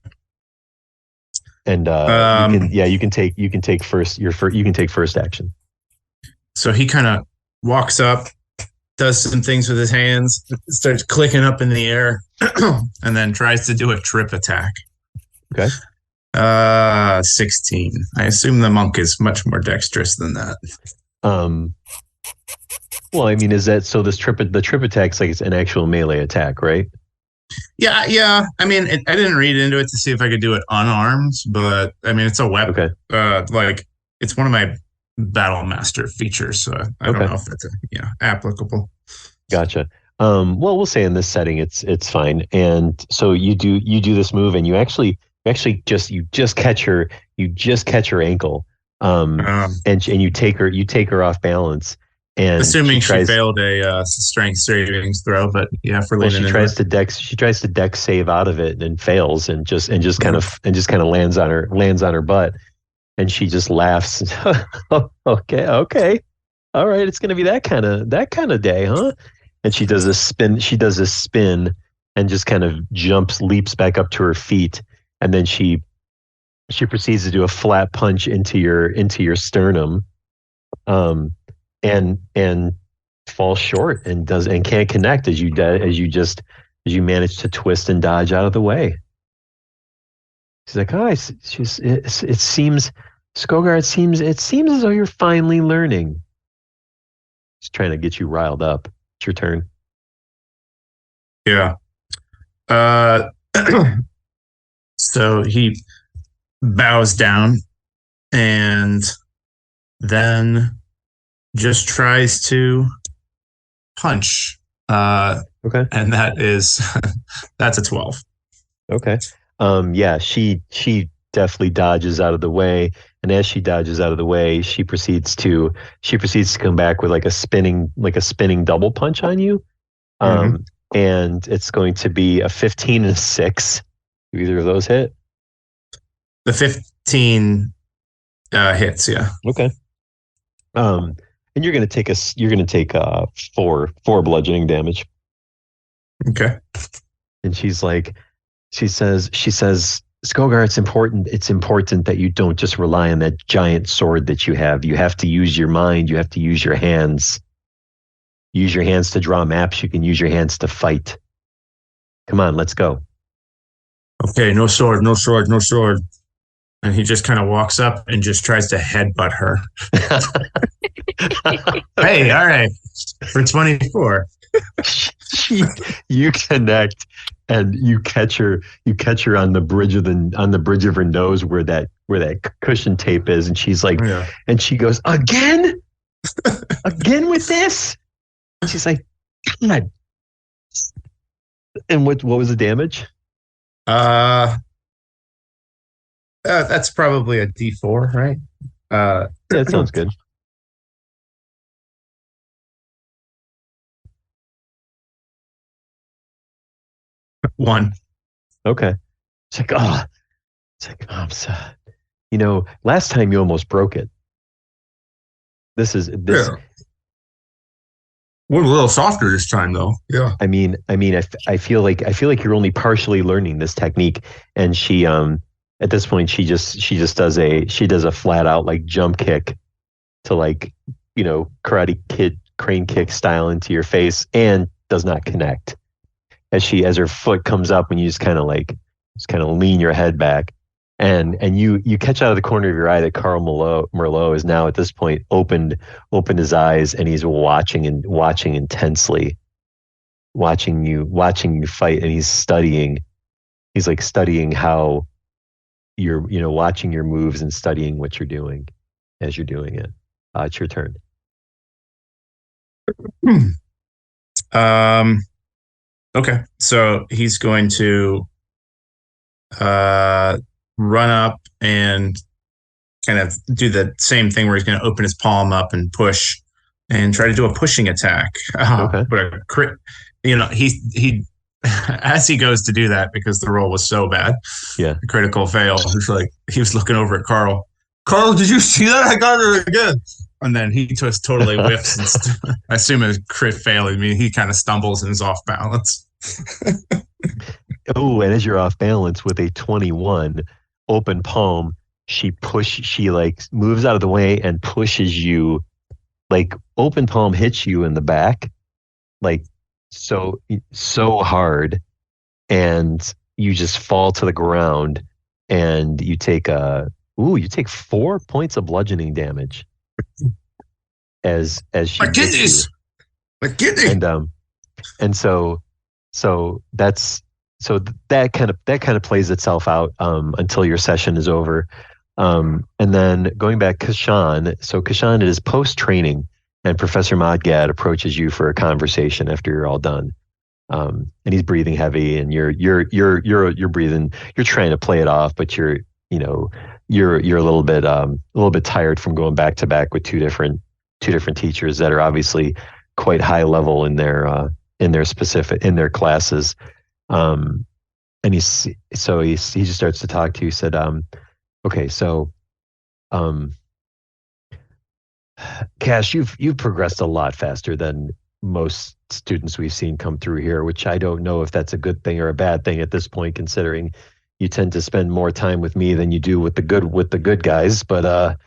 And you can take first action. So he kind of walks up, does some things with his hands, starts clicking up in the air, and then tries to do a trip attack. Okay. 16. I assume the monk is much more dexterous than that. Well, I mean, is that so? The trip attack's like it's an actual melee attack, right? Yeah. I mean, I didn't read into it to see if I could do it unarmed, but I mean, it's a weapon. Okay. It's one of my Battle Master features, so I don't know if that's applicable. Gotcha. Well, we'll say in this setting, it's fine. And so you do this move, and you actually just catch her ankle, and you take her off balance. And assuming she failed a strength savings throw, but yeah, she tries to dex save out of it and fails, and just kind of lands on her butt, and she just laughs. Okay, all right, it's gonna be that kind of day, huh? And she does a spin, and just kind of leaps back up to her feet, and then she proceeds to do a flat punch into your sternum. And falls short and can't connect as you manage to twist and dodge out of the way. She's like, it seems, Skogar, it seems as though you're finally learning. She's trying to get you riled up. It's your turn. Yeah. So he bows down and then just tries to punch. Okay. And that's a 12. Okay. Yeah, she deftly dodges out of the way, and as she dodges out of the way, she proceeds to come back with like a spinning double punch on you. And it's going to be a 15 and a 6. Do either of those hit? The 15 hits, yeah. Okay. And you're going to take 4 bludgeoning damage. Okay. And she says, Skogar, it's important that you don't just rely on that giant sword that you have. You have to use your mind. You have to use your hands. Use your hands to draw maps. You can use your hands to fight. Come on, let's go. Okay, no sword. And he just kind of walks up and just tries to headbutt her. Hey, all right. For 24. You connect and you catch her on the bridge of her nose where that cushion tape is, and she's like, and she goes, again with this? And she's like, God. And what was the damage? That's probably a D4, right? Yeah, that sounds good. One. Okay. It's like, I'm so, last time you almost broke it. This. Yeah. We're a little softer this time, though. Yeah. I mean, I feel like you're only partially learning this technique, and she, at this point, she just does a flat out like jump kick to like, Karate Kid crane kick style into your face, and does not connect. As her foot comes up, and you just kind of lean your head back, and you catch out of the corner of your eye that Carl Merlot is now at this point opened his eyes, and he's watching intensely, watching you fight, and he's studying how you're watching your moves and studying what you're doing as you're doing it. It's your turn. Okay, so he's going to run up and kind of do the same thing where he's going to open his palm up and push and try to do a pushing attack. Okay. But a crit, he as he goes to do that, because the roll was so bad, a critical fail. He was looking over at Carl. Carl, did you see that? I got her again. And then he just totally whiffs. And I assume a crit fail. I mean, he kind of stumbles and is off balance. Oh, and as you're off balance with a 21 open palm, she moves out of the way and pushes you, like open palm hits you in the back, like so hard, and you just fall to the ground, and you take 4 points of bludgeoning damage as she my kidneys, and so that kind of plays itself out until your session is over, and then going back, Kashan. So Kashan, it is post training, and Professor Modgad approaches you for a conversation after you're all done, and he's breathing heavy, and you're breathing. You're trying to play it off, but you're a little bit tired from going back to back with two different teachers that are obviously quite high level in their classes. And he just starts to talk to you. He said, okay, so, Cash, you've progressed a lot faster than most students we've seen come through here, which I don't know if that's a good thing or a bad thing at this point, considering you tend to spend more time with me than you do with the good guys. But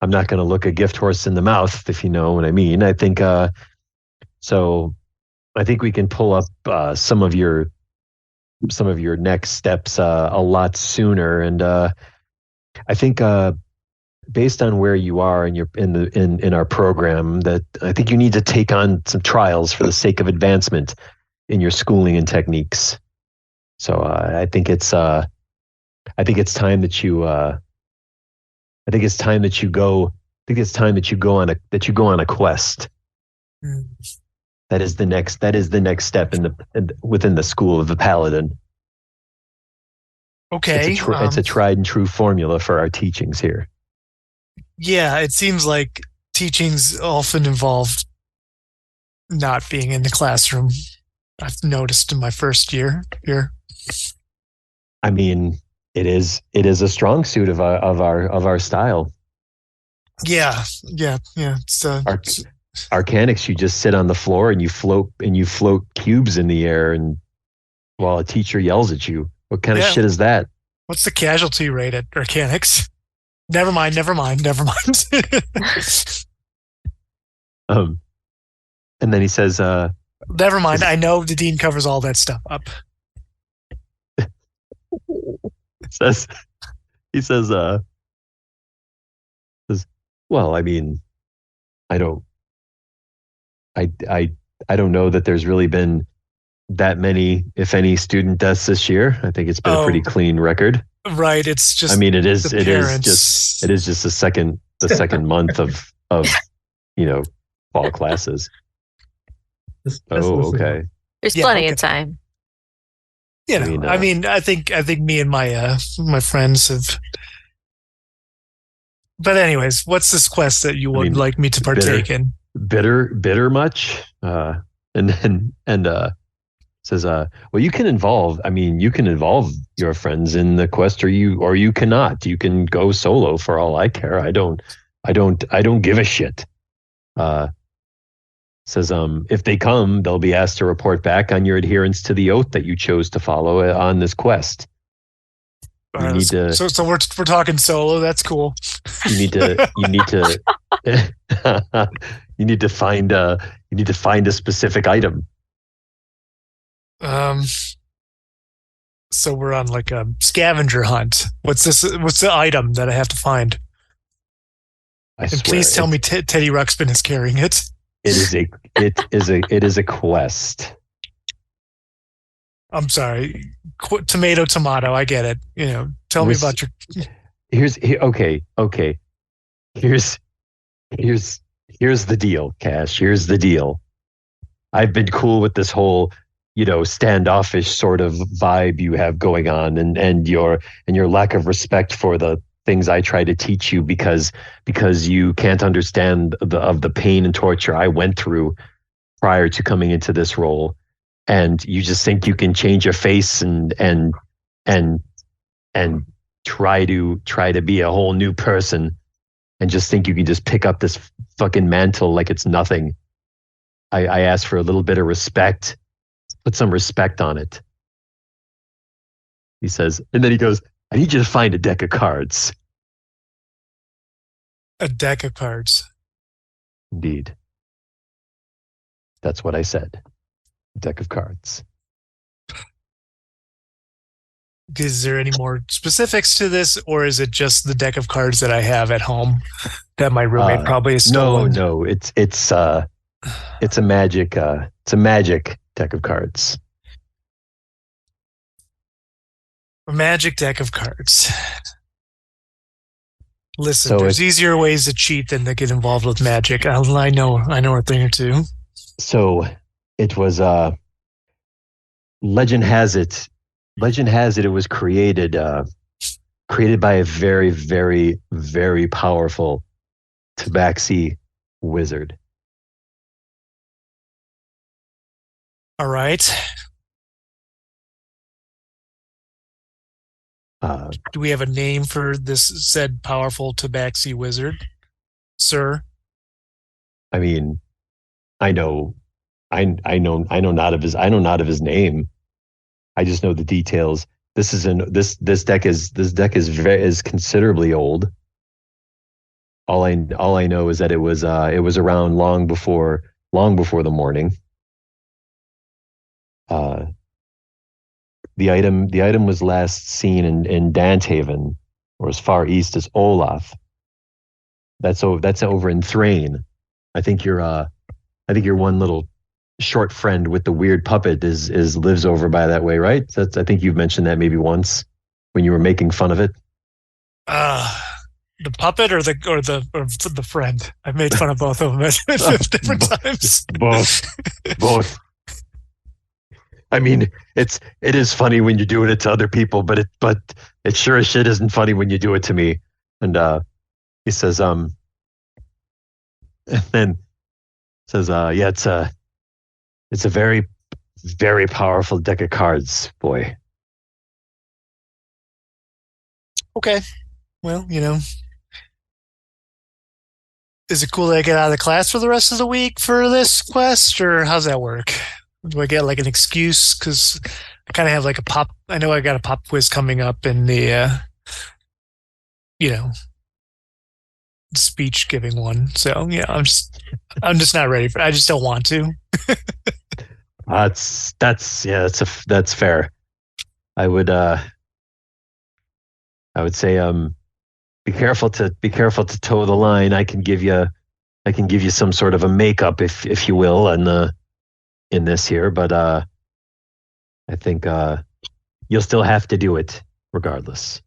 I'm not going to look a gift horse in the mouth, if you know what I mean. I think so. I think we can pull up some of your next steps a lot sooner, and I think based on where you are in our program, that I think you need to take on some trials for the sake of advancement in your schooling and techniques. So I think it's time that you go on a quest. That is the next step within the school of the paladin. Okay. It's a tried and true formula for our teachings here. Yeah, it seems like teachings often involved not being in the classroom. I've noticed in my first year here. I mean, it is a strong suit of our style. Yeah. It's, Arcanics, you just sit on the floor and you float cubes in the air, and while a teacher yells at you. What kind of shit is that? What's the casualty rate at Arcanics? Never mind. And then he says, never mind. I know the dean covers all that stuff up. He says, well, I mean, I don't know that there's really been that many, if any, student deaths this year. I think it's been a pretty clean record. Right. It's just, I mean, it is just the second month of fall classes. Okay. There's plenty of time. I think me and my friends have. But anyways, what's this quest that you would like me to partake in? Bitter much? And says, well, you can involve your friends in the quest, or you cannot. You can go solo for all I care. I don't give a shit. Says, if they come, they'll be asked to report back on your adherence to the oath that you chose to follow on this quest. You need to, so we're talking solo. That's cool. You need to find a specific item. So we're on like a scavenger hunt. What's the item that I have to find? Please tell me Teddy Ruxpin is carrying it. It is a quest. I'm sorry. Tomato. I get it. Tell me about your. Okay. Here's the deal, Cash. Here's the deal. I've been cool with this whole, standoffish sort of vibe you have going on, and your lack of respect for the things I try to teach you because you can't understand the pain and torture I went through prior to coming into this role. And you just think you can change your face and try to be a whole new person, and just think you can just pick up this fucking mantle like it's nothing. I ask for a little bit of respect. Put some respect on it. He says, and then he goes, I need you to find a deck of cards. A deck of cards. Indeed. That's what I said. Deck of cards. Is there any more specifics to this, or is it just the deck of cards that I have at home that my roommate probably has stolen? No, it's a magic deck of cards. A magic deck of cards. Listen, there's easier ways to cheat than to get involved with magic. I know a thing or two. So it was legend has it it was created by a very, very, very powerful tabaxi wizard. All right. Do we have a name for this said powerful tabaxi wizard, sir? I mean, I know not of his name. I just know the details. This deck is considerably old. All I know is that it was around long before the morning. The item was last seen in Danthaven, or as far east as Olaf. That's over in Thrain. I think your one little short friend with the weird puppet lives over by that way, right? I think you've mentioned that maybe once when you were making fun of it. The puppet or the friend? I've made fun of both of them at different times. Both. I mean, it is funny when you're doing it to other people, but it sure as shit isn't funny when you do it to me. And he says, and then says, yeah, it's a very, very powerful deck of cards, boy. Okay. Well, is it cool that I get out of the class for the rest of the week for this quest, or how's that work? Do I get like an excuse? Because I kind of have like a pop. I know I got a pop quiz coming up in the, speech giving one. So yeah, I'm just not ready for. I just don't want to. That's fair. I would say be careful to toe the line. I can give you some sort of a makeup if you will in this here, but I think you'll still have to do it regardless.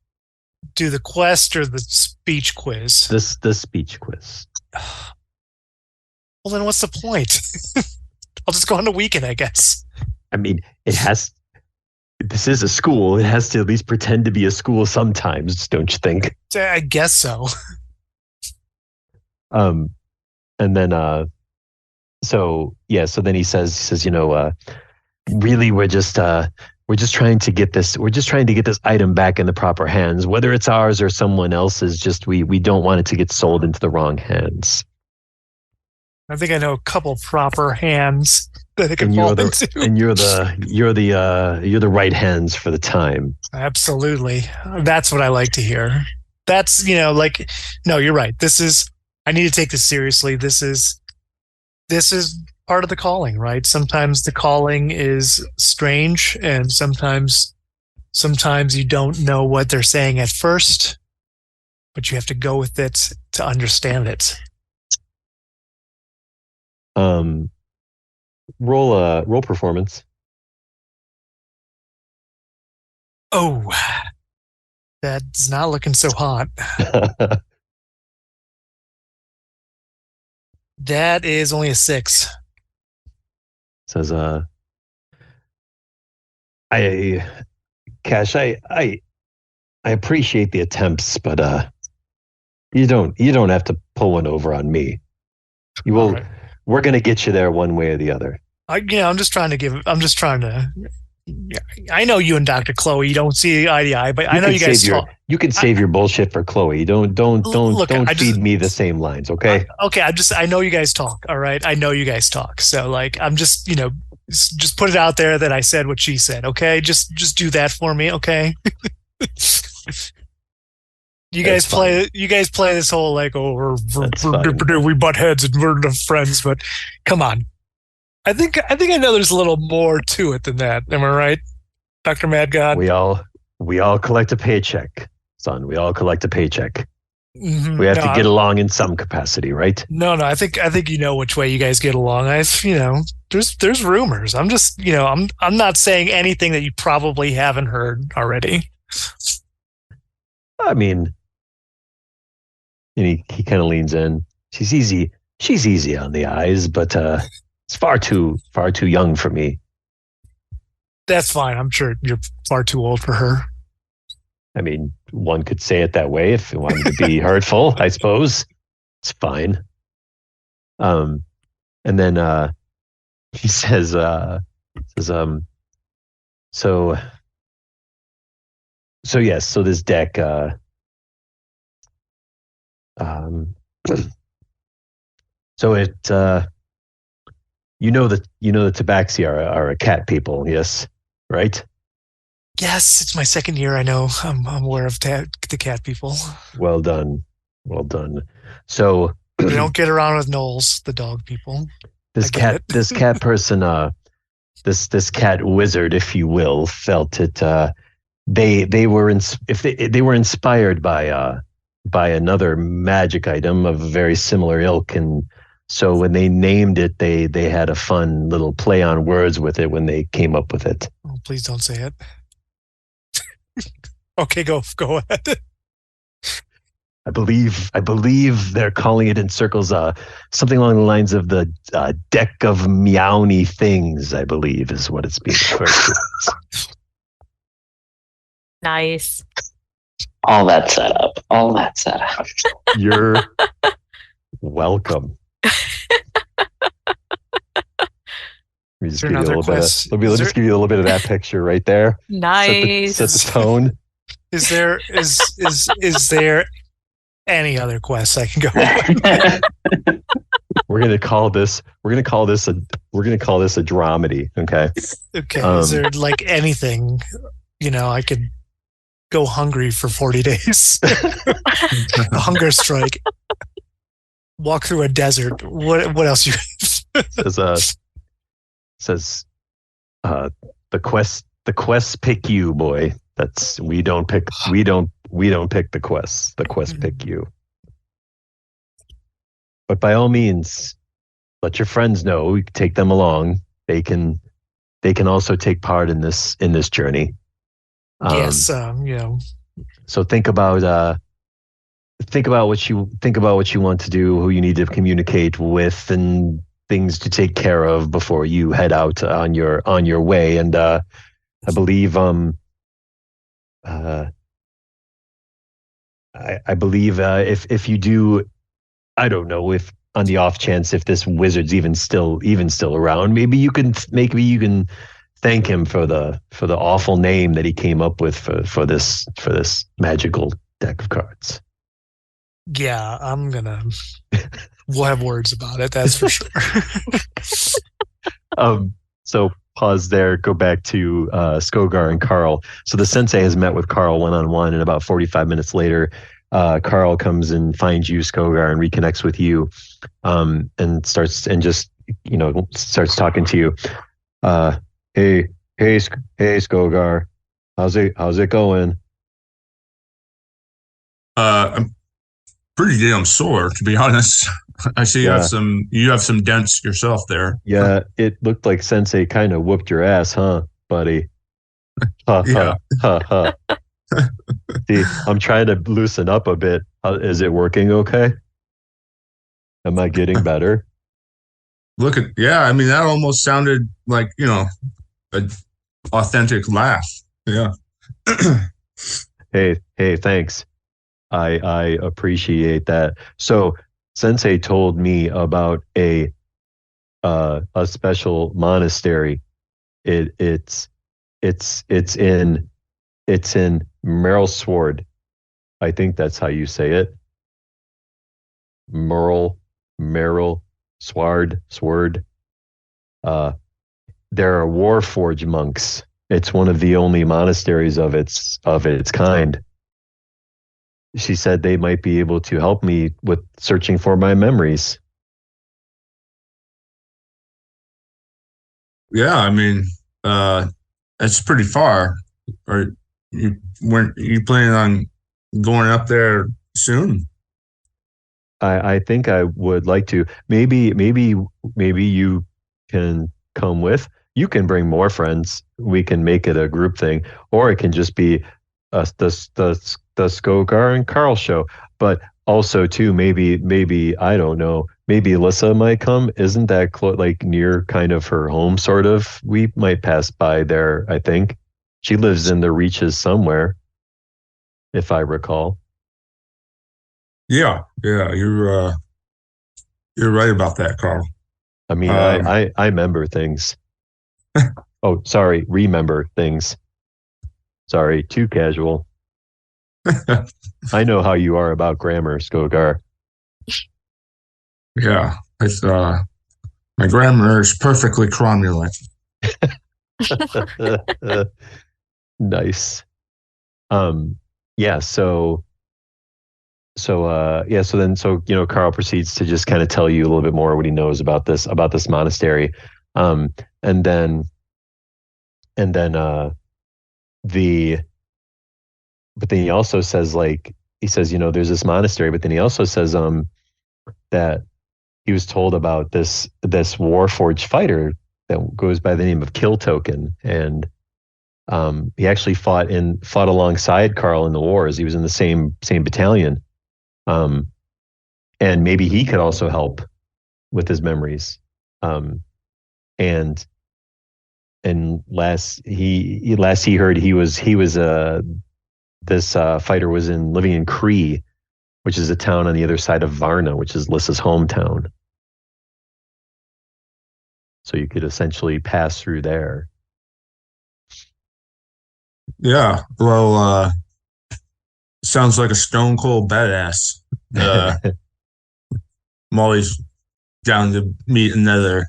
Do the quest or the speech quiz? The speech quiz. Well, then what's the point? I'll just go on the weekend, I guess. I mean, this is a school. It has to at least pretend to be a school sometimes, don't you think? I guess so. And then so then he says, really we're just trying to get this item back in the proper hands, whether it's ours or someone else's. Just we don't want it to get sold into the wrong hands. I think I know a couple proper hands that it can fall into. And you're the right hands for the time. Absolutely. That's what I like to hear. That's, no, you're right. I need to take this seriously. This is part of the calling, right? Sometimes the calling is strange, and sometimes you don't know what they're saying at first, but you have to go with it to understand it. Roll performance. Oh, that's not looking so hot. That is only a 6. Says, Cash, I appreciate the attempts, but you don't have to pull one over on me. You will. Right. We're gonna get you there one way or the other. I'm just trying to. I know you and Dr. Chloe, you don't see eye to eye, but I know you guys talk. You can save your bullshit for Chloe. Don't feed me the same lines, okay? Okay, I know you guys talk, all right? I know you guys talk. So like I'm just, just put it out there that I said what she said, okay? Just do that for me, okay? You guys play this whole like, we butt heads and we're friends, but come on. I think I know there's a little more to it than that. Am I right, Dr. Mad God? We all collect a paycheck, son. We all collect a paycheck. Mm-hmm. We have to get along in some capacity, right? No. I think you know which way you guys get along. There's rumors. I'm just I'm not saying anything that you probably haven't heard already. I mean, and he kind of leans in. She's easy on the eyes, but it's far too young for me. That's fine. I'm sure you're far too old for her. I mean, one could say it that way if it wanted to be hurtful, I suppose. It's fine. And then he says, so yes, so this deck, so it, the Tabaxi are a cat people, yes, right? Yes, it's my second year. I know. I'm aware of the cat people. Well done. So we don't get around with Knowles, the dog people. This cat person, this cat wizard, if you will, felt it. They were inspired by another magic item of a very similar ilk, and so when they named it, they had a fun little play on words with it when they came up with it. Oh, please don't say it. Okay, go ahead. I believe they're calling it in circles something along the lines of the deck of meowny things, I believe is what it's being referred to. Nice. All that setup. You're welcome. Let me just give you a little bit of, let me just give you a little bit of that picture right there. Nice. Set the tone. Is there any other quests I can go with? We're gonna call this a dramedy. Okay. Okay. Is there like anything, I could go hungry for 40 days? A hunger strike. Walk through a desert. What else you says the quests pick you, boy. That's we don't pick the quests. The quests pick you. But by all means, let your friends know. Take them along. They can also take part in this journey. Yes, So think about what you want to do, who you need to communicate with, and things to take care of before you head out on your way. And I believe I believe if you do, I don't know, if on the off chance if this wizard's even still around, maybe you can thank him for the awful name that he came up with for this magical deck of cards. Yeah, we'll have words about it, that's for sure. So pause there, go back to Skogar and Carl. So the sensei has met with Carl one-on-one, and about 45 minutes later, Carl comes and finds you, Skogar, and reconnects with you, and starts talking to you. Hey, Skogar, how's it going? I'm pretty damn sore, to be honest. I see you have some dents yourself there. Yeah, it looked like Sensei kind of whooped your ass, huh, buddy? Yeah. See, I'm trying to loosen up a bit. Is it working okay? Am I getting better? I mean, that almost sounded like, an authentic laugh. Yeah. Hey, thanks. I appreciate that. So Sensei told me about a special monastery. It's in Merlsword. I think that's how you say it. Merle, Sword. There are Warforged monks. It's one of the only monasteries of its kind. She said they might be able to help me with searching for my memories. Yeah, I mean, it's pretty far. Are you planning on going up there soon? I think I would like to. Maybe you can come with. You can bring more friends. We can make it a group thing, or it can just be the Skogar and Carl show. But also too, maybe I don't know. Maybe Alyssa might come. Isn't that like near kind of her home, sort of? We might pass by there. I think she lives in the Reaches somewhere, if I recall. Yeah, you're right about that, Carl. I mean, I remember things. Oh, sorry, remember things. Sorry, too casual. I know how you are about grammar, Skogar. Yeah, it's my grammar is perfectly cromulent. Nice. Yeah, so Carl proceeds to just kind of tell you a little bit more what he knows about this monastery. But then he also says, there's this monastery, but then he also says that he was told about this Warforged fighter that goes by the name of Kill Token, and he actually fought alongside Carl in the wars. He was in the same battalion, And maybe he could also help with his memories. And last he heard, this fighter was living in Cree, which is a town on the other side of Varna, which is Lissa's hometown. So you could essentially pass through there. Yeah. Well, sounds like a stone cold badass. I'm always down to meet another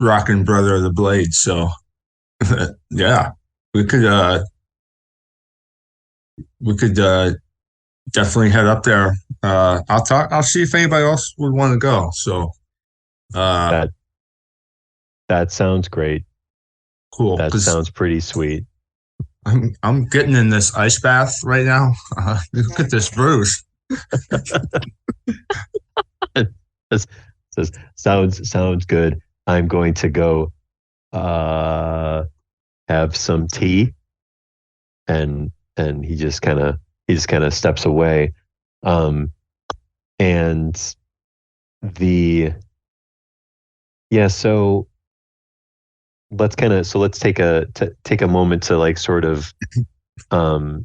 rockin' brother of the blade. So, yeah, we could definitely head up there. I'll see if anybody else would want to go. So, That sounds great. Cool. That sounds pretty sweet. I'm getting in this ice bath right now. Look at this bruise. Sounds good. I'm going to go have some tea, and he just kind of steps away, so let's take a moment to like sort of so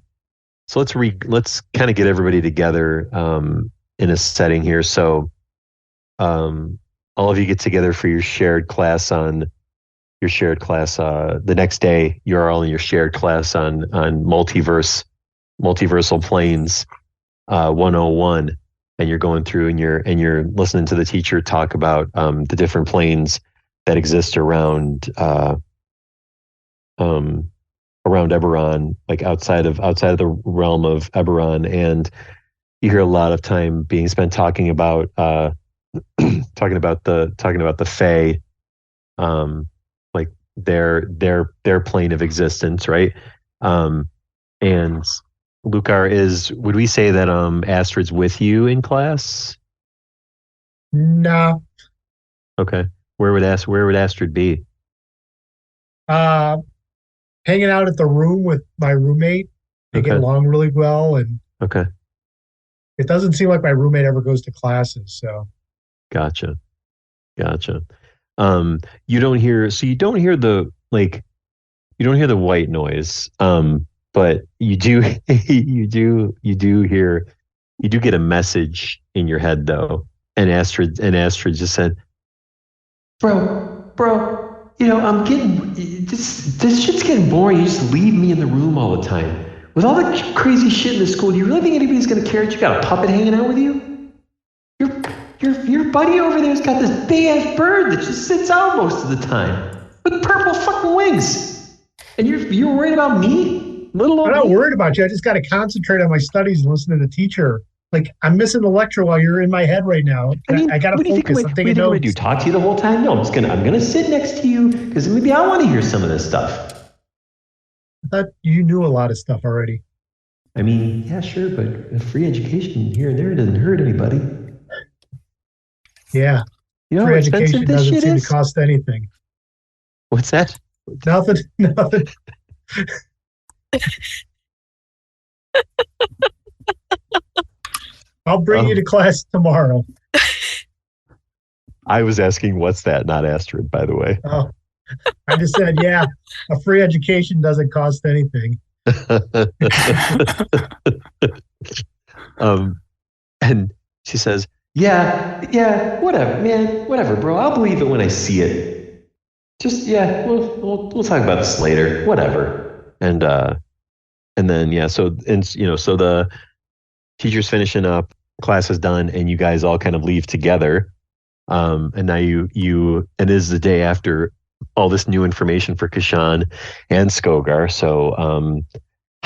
let's kind of get everybody together in a setting here. So all of you get together for your shared class the next day. You're all in your shared class on multiversal planes 101, and you're going through and you're listening to the teacher talk about the different planes that exist around Eberron, like outside of the realm of Eberron. And you hear a lot of time being spent talking about the Fae, like their plane of existence, right? And Lucar, would we say that Astrid's with you in class? No. Okay. Where would Astrid be? Hanging out at the room with my roommate. They get along really well, and okay. It doesn't seem like my roommate ever goes to classes, so. Gotcha. You don't hear the white noise, but you do get a message in your head though. And Astrid just said, Bro, I'm getting this shit's getting boring. You just leave me in the room all the time. With all the crazy shit in the school, do you really think anybody's gonna care that you got a puppet hanging out with you? Your buddy over there's got this big ass bird that just sits out most of the time with purple fucking wings. And you're worried about me? I'm not worried about you. I just gotta concentrate on my studies and listen to the teacher. Like, I'm missing the lecture while you're in my head right now. I gotta focus. I'm taking notes. Do talk to you the whole time? No, I'm gonna sit next to you because maybe I want to hear some of this stuff. I thought you knew a lot of stuff already. I mean, yeah, sure, but a free education here and there doesn't hurt anybody. Yeah. Free education doesn't seem to cost anything. What's that? Nothing. I'll bring you to class tomorrow. I was asking, what's that? Not Astrid, by the way. Oh, I just said, yeah, a free education doesn't cost anything. And she says, yeah, whatever, bro. I'll believe it when I see it. Just, we'll talk about this later. Whatever. And then, so the teacher's finishing up, class is done, and you guys all kind of leave together. And now and it is the day after all this new information for Kashan and Skogar. So, how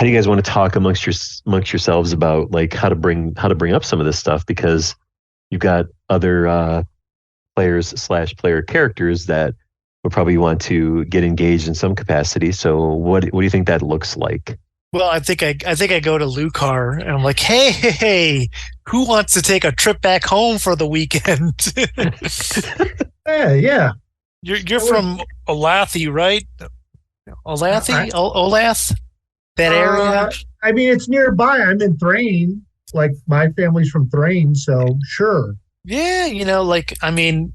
do you guys want to talk amongst yourselves about like how to bring up some of this stuff? Because you've got other players/player characters that would probably want to get engaged in some capacity. So, what do you think that looks like? Well, I think I go to Lucar and I'm like, hey, who wants to take a trip back home for the weekend? Yeah. You're from Olathe, right? Olathe? Olath? That area? I mean, it's nearby. I'm in Thrain. like my family's from Thrain, so sure. Yeah, I mean,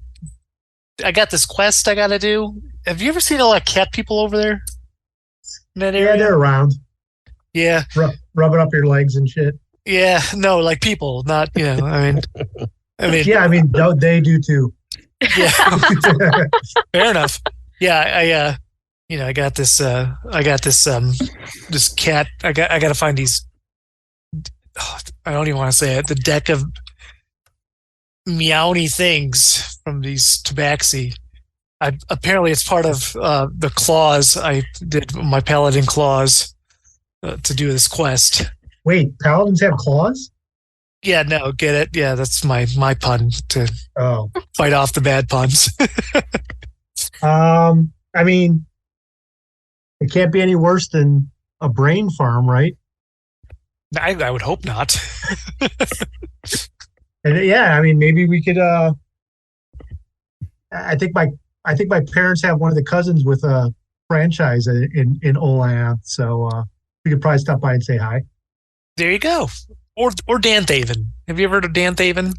I got this quest I got to do. Have you ever seen a lot of cat people over there in that area? Yeah, they're around. Yeah. Rubbing up your legs and shit. Yeah, no, like people, not, I mean, yeah, I mean, they do too. Yeah. Fair enough. Yeah, I got this this cat. I got to find these. I don't even want to say it. The deck of meowny things from these tabaxi. Apparently it's part of the claws. I did my paladin claws to do this quest. Wait, paladins have claws? Yeah, no, get it? Yeah, that's my pun to fight off the bad puns. I mean, it can't be any worse than a brain farm, right? I would hope not. And yeah, I mean, maybe we could. I think my parents have one of the cousins with a franchise in Olanth, so we could probably stop by and say hi. There you go. Or Danthaven. Have you ever heard of Danthaven?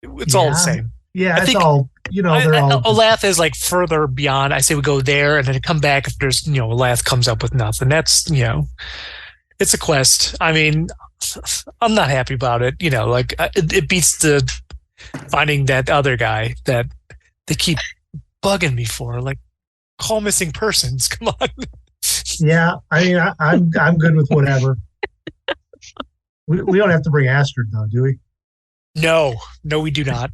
It's all the same. Yeah, it's all, they're all. Olanth is like further beyond. I say we go there and then come back if there's, Olanth comes up with nothing. That's, it's a quest. I mean, I'm not happy about it. It beats the finding that other guy that they keep bugging me for. Like, call missing persons. Come on. Yeah, I mean, I'm good with whatever. We don't have to bring Astrid though, do we? No, we do not.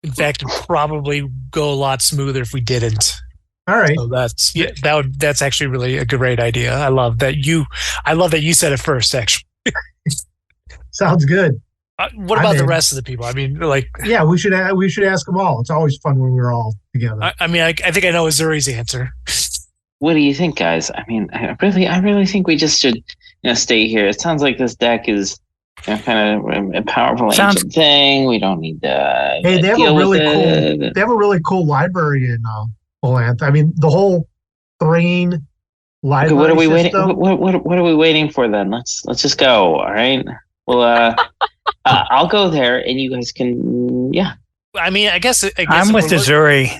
In fact, it'd probably go a lot smoother if we didn't. All right. So that's actually really a great idea. I love that you said it first. Actually, sounds good. What about the rest of the people? I mean, yeah, we should ask them all. It's always fun when we're all together. I mean, I think I know Azuri's answer. What do you think, guys? I mean, I really think we just should, stay here. It sounds like this deck is kind of a powerful ancient thing. We don't need to. Hey, they have a really cool library in Olanth. I mean, the whole Thrain library. Okay, what are we system, waiting? What are we waiting for then? Let's just go. All right. Well, I'll go there, and you guys can. Yeah. I mean, I guess I'm with Azuri.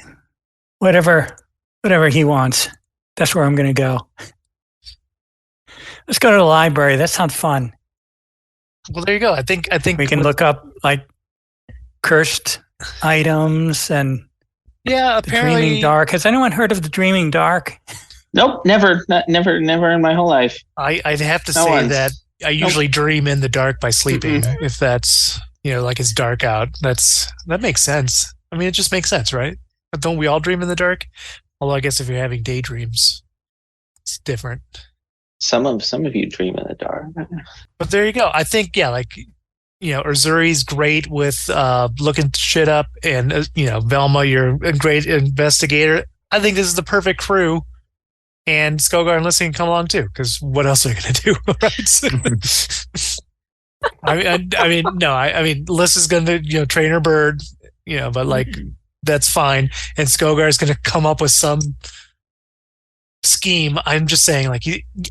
Whatever he wants. That's where I'm going to go. Let's go to the library. That sounds fun. Well, there you go. I think we can look up like cursed items and apparently the Dreaming Dark. Has anyone heard of the Dreaming Dark? Nope, never in my whole life. I'd have to say that I usually dream in the dark by sleeping. Mm-hmm. If that's like it's dark out, that makes sense. I mean, it just makes sense, right? But don't we all dream in the dark? Although I guess if you're having daydreams, it's different. Some of you dream in the dark. But there you go. I think Azuri's great with looking shit up, and Velma, you're a great investigator. I think this is the perfect crew. And Skogar and Lissa can come along too, because what else are they going to do, right? I mean, Lissa's going to train her bird, but that's fine. And Skogar is going to come up with some scheme. I'm just saying, I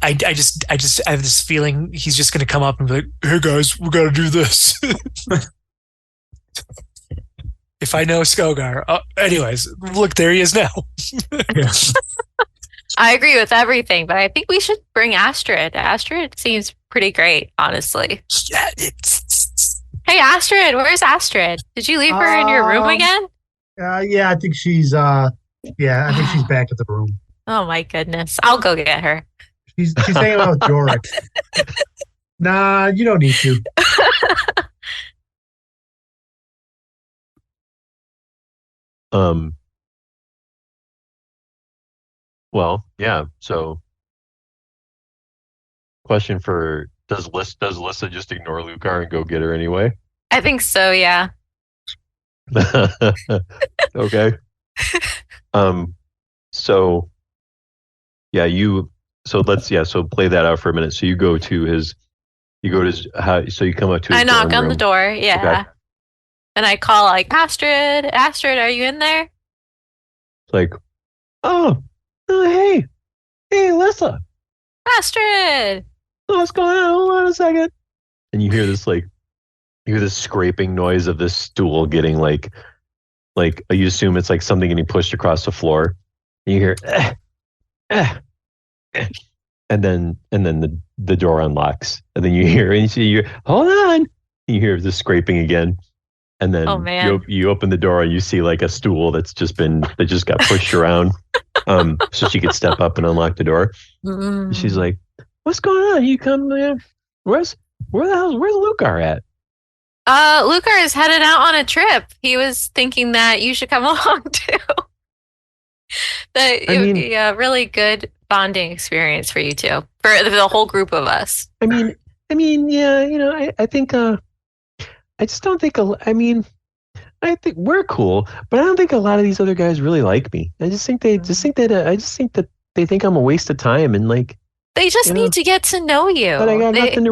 have this feeling he's just going to come up and be like, "Hey guys, we got to do this." If I know Skogar, anyways, look, there he is now. Yeah. I agree with everything, but I think we should bring Astrid. Astrid seems pretty great, honestly. Yeah, Hey, Astrid, where's Astrid? Did you leave her in your room again? Yeah, I think she's I think she's back at the room. Oh my goodness. I'll go get her. She's hanging out with Jorik. Nah, you don't need to. Well, yeah. So, question for does Lissa just ignore Lucar and go get her anyway? I think so. Yeah. Okay. So, yeah. So play that out for a minute. So you go to his house. So you come up to. I knock on the door. Yeah. Okay. And I call Astrid. Astrid, are you in there? It's like, hey, Lissa. Astrid! What's going on? Hold on a second. And you hear this scraping noise of this stool getting like you assume it's like something getting pushed across the floor. And you hear, and then the door unlocks, and then you hear hold on. And you hear the scraping again, and then you open the door and you see like a stool that just got pushed around, so she could step up and unlock the door. And she's like, "What's going on? You come, where's Lucar at?" Lucar is headed out on a trip. He was thinking that you should come along too. It would be a really good bonding experience for you two, for the whole group of us. I mean, yeah, I think, I just don't think, I think we're cool, but I don't think a lot of these other guys really like me. I just think that they think I'm a waste of time, and like, they just need to get to know you. But I got nothing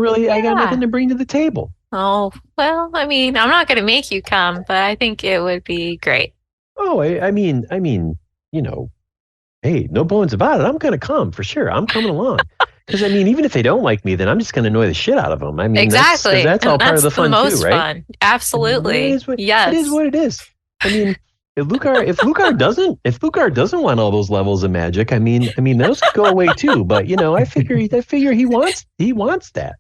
to bring to the table. Oh, well, I'm not going to make you come, but I think it would be great. Oh, I mean, hey, no bones about it. I'm going to come for sure. I'm coming along. Because even if they don't like me, then I'm just going to annoy the shit out of them. Exactly. That's all part of the fun too, right? Fun. Absolutely. Yes. It is what it is. If Lucar doesn't want all those levels of magic, those could go away too. But I figure he wants that.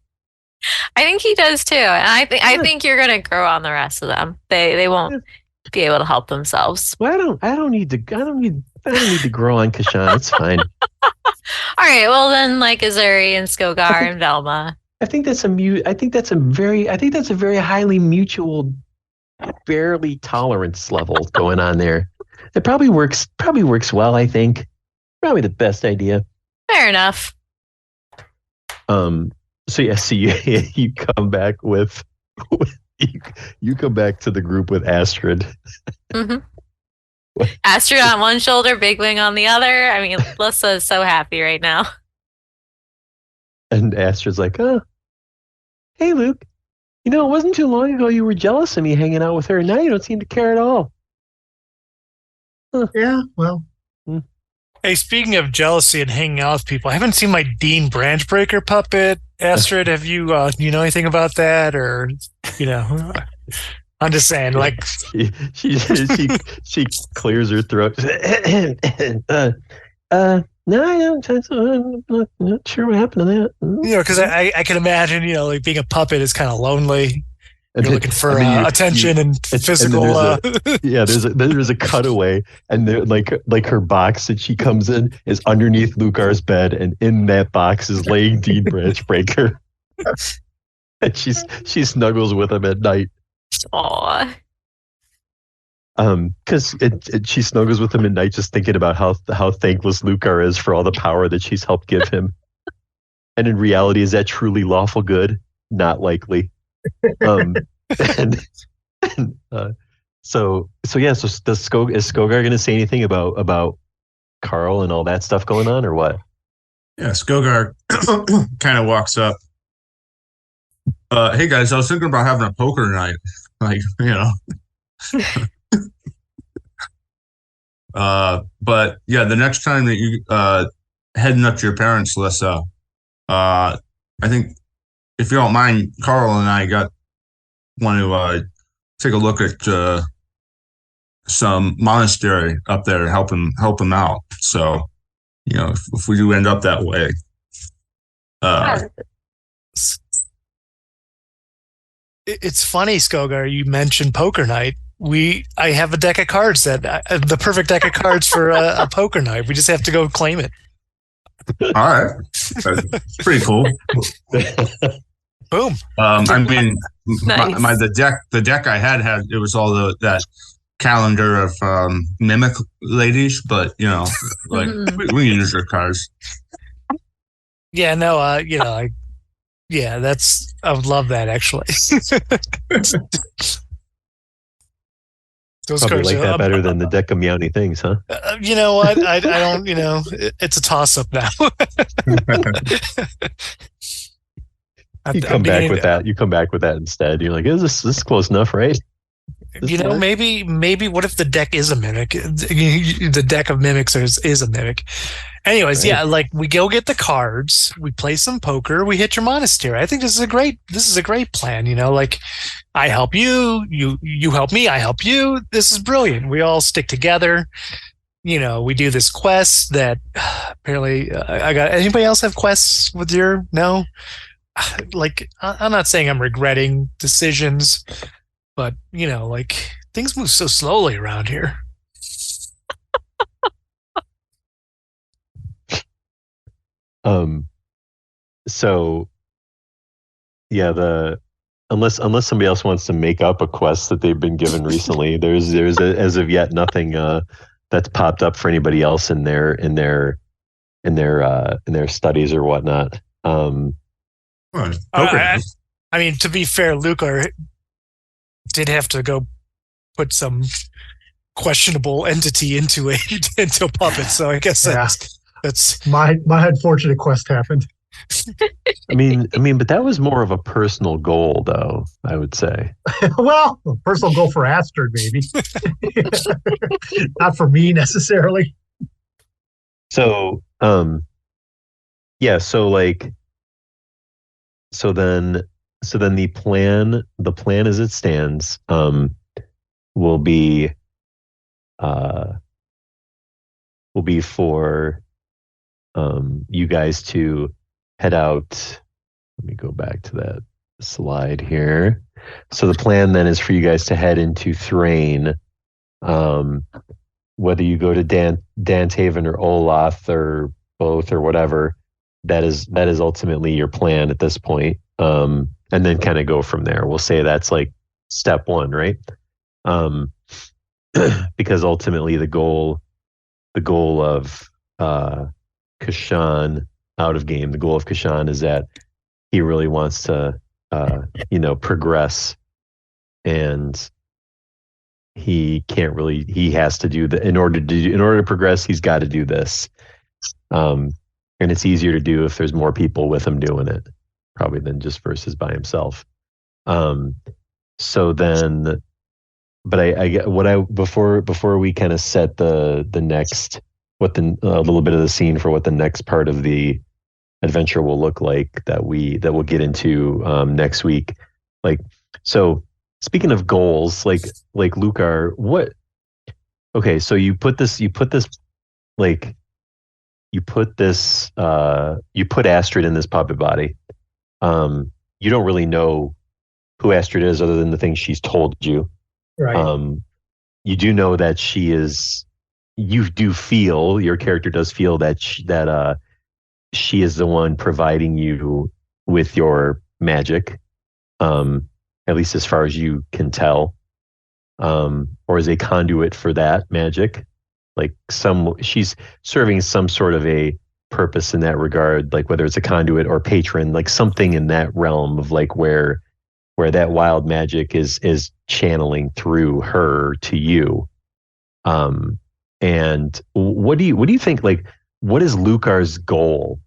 I think he does too, and I think you're gonna grow on the rest of them. They won't be able to help themselves. Well, I don't need to grow on Kashan. It's fine. All right. Well, then, like Azuri and Skogar and Velma. I think that's a very highly mutual, barely tolerance level going on there. It probably works well. I think probably the best idea. Fair enough. So you come back you come back to the group with Astrid. Mm-hmm. Astrid on one shoulder, Big Wing on the other. Lissa is so happy right now. And Astrid's like, "Oh, hey Luke, it wasn't too long ago you were jealous of me hanging out with her, and now you don't seem to care at all." Huh. Yeah, well. Hey, speaking of jealousy and hanging out with people, I haven't seen my Dean Branchbreaker puppet. Astrid, have you know anything about that, or I'm just saying, like, she clears her throat. No, I'm not sure what happened to that. Because I can imagine, like being a puppet is kind of lonely. You're looking for attention and physical. There's a cutaway, and like her box that she comes in is underneath Lucar's bed, and in that box is laying Dean Branchbreaker, and she snuggles with him at night. Aww. Because she snuggles with him at night, just thinking about how thankless Lucar is for all the power that she's helped give him. And in reality, is that truly lawful good? Not likely. So is Skogar going to say anything about Carl and all that stuff going on, or what? Yeah, Skogar kind of walks up. Hey guys, I was thinking about having a poker night. But yeah, the next time that you heading up to your parents, Lissa, I think if you don't mind, Carl and I want to take a look at some monastery up there and help him out. So, if we do end up that way, it's funny, Skogar, you mentioned poker night. I have a deck of cards the perfect deck of cards for a poker night. We just have to go claim it. All right, that's pretty cool. Boom. Nice. The deck I had it was all that calendar of mimic ladies, but we can use their cards. Yeah, no, I would love that actually. Those Probably cards like that better than the deck of meowny things, huh? You know what? I don't. It's a toss up now. You come back with that. You come back with that instead. You're like, this is close enough, right? Maybe what if the deck is a mimic? The deck of mimics is a mimic. Anyways, Right. yeah, like we go get the cards, we play some poker, we hit your monastery. I think this is a great plan, you know, like I help you, you help me, I help you. This is brilliant. We all stick together. You know, we do this quest that apparently I got. Anybody else have quests with your? No? Like, I'm not saying I'm regretting decisions, but, you know, like things move so slowly around here. So yeah, unless somebody else wants to make up a quest that they've been given recently, there's as of yet nothing that's popped up for anybody else in their studies or whatnot. Poker. I mean, to be fair, Luca did have to go put some questionable entity into a puppet, so I guess that's My unfortunate quest happened. I mean, but that was more of a personal goal, though, I would say. Well, a personal goal for Astrid, maybe. Not for me necessarily. So, yeah, so then the plan as it stands, will be for you guys to head out. Let me go back to that slide here. So the plan then is for you guys to head into Thrain. Whether you go to Danthaven or Olaf or both or whatever, that is ultimately your plan at this point. And then kind of go from there. We'll say that's like step one, right? Because ultimately the goal of Kashan out of game, the goal of Kashan is that he really wants to progress, and he has to do in order to progress, he's got to do this. And it's easier to do if there's more people with him doing it, probably than just versus by himself. So then, but I get before we kind of set the next, a little bit of the scene for what the next part of the adventure will look like that we'll get into next week. Like, so speaking of goals, like Lucar, okay, so you put Astrid in this puppet body. You don't really know who Astrid is other than the things she's told you. Right. You do know that your character does feel that she is the one providing you with your magic, at least as far as you can tell, or is a conduit for that magic. Like she's serving some sort of a purpose in that regard, like whether it's a conduit or patron, like something in that realm of like where that wild magic is channeling through her to you. And what do you think, like, what is Lucar's goal?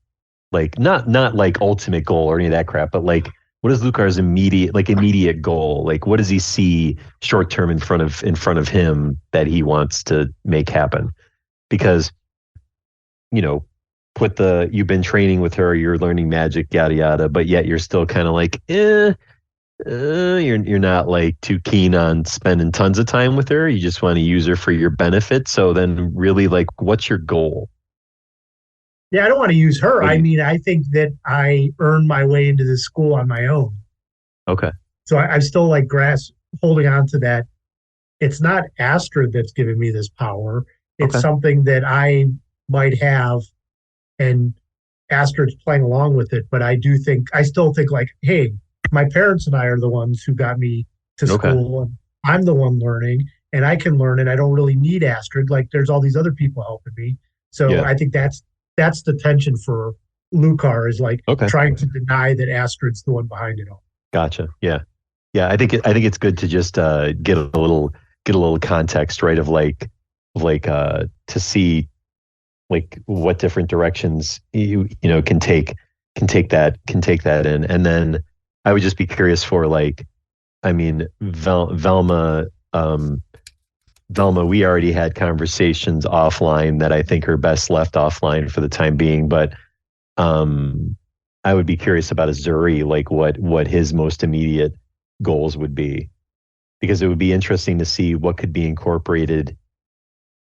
Like not like ultimate goal or any of that crap, but like what is Lucar's immediate goal? Like what does he see short term in front of him that he wants to make happen? Because, you've been training with her, you're learning magic, yada yada, but yet you're still kind of like, you're not like too keen on spending tons of time with her. You just want to use her for your benefit. So then really, like, what's your goal? Yeah, I don't want to use her. I mean, I think that I earned my way into this school on my own. Okay. So I'm still like holding on to that. It's not Astrid that's giving me this power. It's something that I might have, and Astrid's playing along with it. But I still think like, hey, my parents and I are the ones who got me to school, and I'm the one learning, and I can learn, and I don't really need Astrid. Like, there's all these other people helping me. So yeah. I think that's the tension for Lucar, is like trying to deny that Astrid's the one behind it all. Gotcha. Yeah. I think it's good to just get a little context, right? Of to see like what different directions you can take that in, and then I would just be curious for, like, I mean, Velma Velma, we already had conversations offline that I think are best left offline for the time being, but I would be curious about Azuri, like what his most immediate goals would be, because it would be interesting to see what could be incorporated,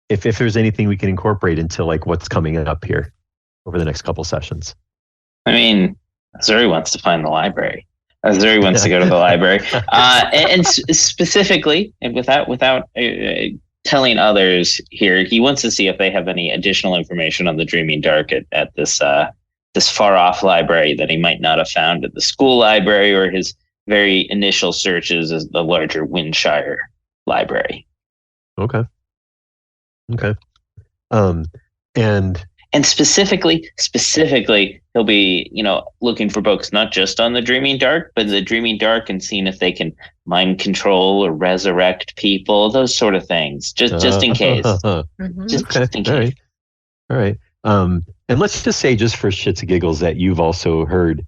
if there's anything we can incorporate into like what's coming up here over the next couple sessions. I mean, Azuri wants to find the library. Azuri wants to go to the library, and specifically, and without telling others here, he wants to see if they have any additional information on the Dreaming Dark at this far off library that he might not have found at the school library or his very initial searches as the larger Windshire library. Okay. And specifically, he'll be, looking for books not just on the Dreaming Dark, but the Dreaming Dark, and seeing if they can mind control or resurrect people, those sort of things, just in case. Just in case. All right. And let's just say, just for shits and giggles, that you've also heard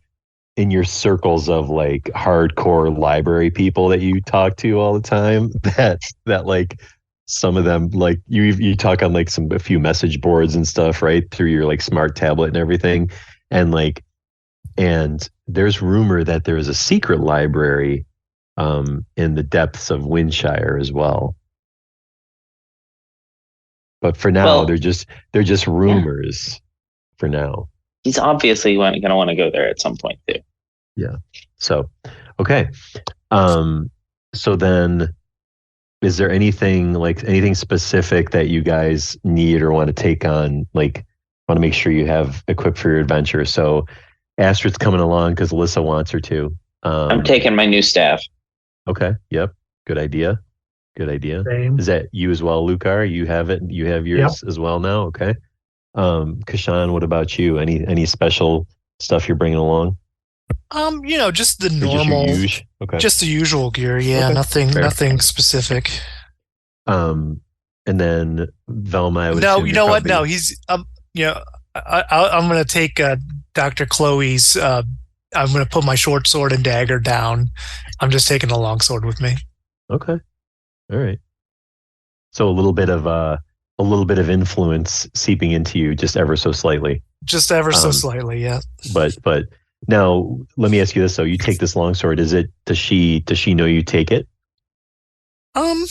in your circles of like hardcore library people that you talk to all the time that like some of them, like you talk on like a few message boards and stuff, right, through your like smart tablet and everything, and there's rumor that there is a secret library in the depths of Windshire as well. But for now, they're just rumors. For now, he's obviously going to want to go there at some point too. Yeah. So, okay. So then, is there anything specific that you guys need or want to take on? Like, want to make sure you have equipped for your adventure. So, Astrid's coming along because Alyssa wants her to. I'm taking my new staff. Okay. Yep. Good idea. Same. Is that you as well, Lucar? You have it. You have yours as well now. Okay. Kashan, what about you? Any special stuff you're bringing along? Just the normal, just the usual gear. Yeah, okay. nothing specific. And then Velma. No, you know what? No, he's I'm going to take Dr. Chloe's. I'm going to put my short sword and dagger down. I'm just taking the long sword with me. Okay. All right. So a little bit of influence seeping into you, just ever so slightly. Just ever so slightly, yeah. But now let me ask you this though: you take this longsword. Does she know you take it? I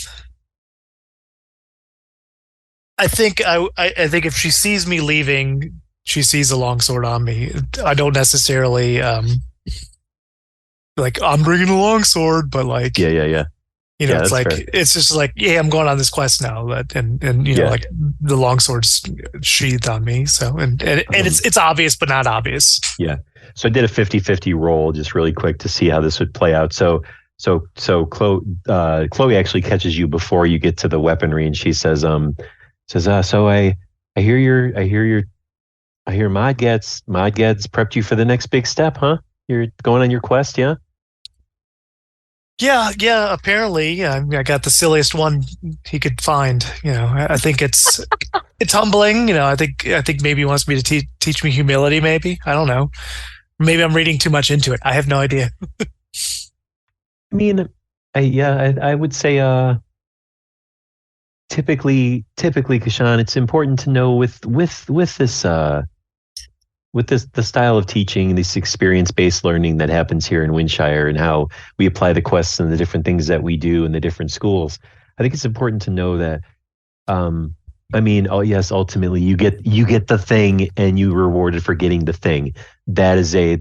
think if she sees me leaving, she sees a longsword on me. I don't necessarily like I'm bringing a longsword, but like yeah. It's like fair. It's just like, yeah, I'm going on this quest now, like the longsword's sheathed on me. So and it's obvious, but not obvious. Yeah. So I did a 50-50 roll just really quick to see how this would play out. So Chloe actually catches you before you get to the weaponry, and she says, so I hear Modgad's prepped you for the next big step, huh? You're going on your quest, yeah? Yeah. Apparently, I got the silliest one he could find. I think it's humbling. I think maybe he wants me to teach me humility. Maybe, I don't know. Maybe I'm reading too much into it. I have no idea. I mean, I would say typically, Kashan, it's important to know with the style of teaching, this experience-based learning that happens here in Windshire, and how we apply the quests and the different things that we do in the different schools. I think it's important to know that, yes, ultimately you get the thing and you rewarded for getting the thing. That is a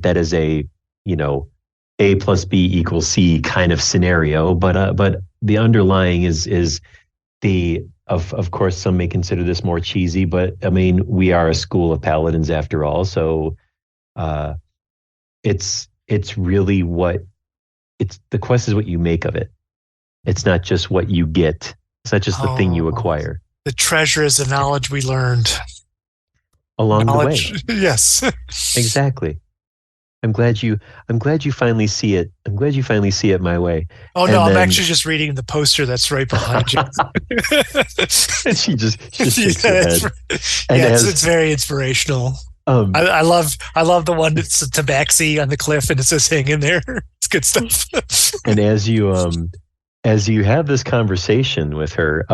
A plus B equals C kind of scenario. But the underlying is the, of course, some may consider this more cheesy, but I mean, we are a school of paladins after all. So it's really the quest is what you make of it. It's not just what you get. It's not just the thing you acquire. The treasure is the knowledge we learned along the way. Yes, exactly. I'm glad you finally see it. I'm glad you finally see it my way. Oh no, I'm actually just reading the poster that's right behind you. And she just shakes her head. It's very inspirational. I love the one that's a tabaxi on the cliff and it says "hang in there." It's good stuff. And as you as you have this conversation with her,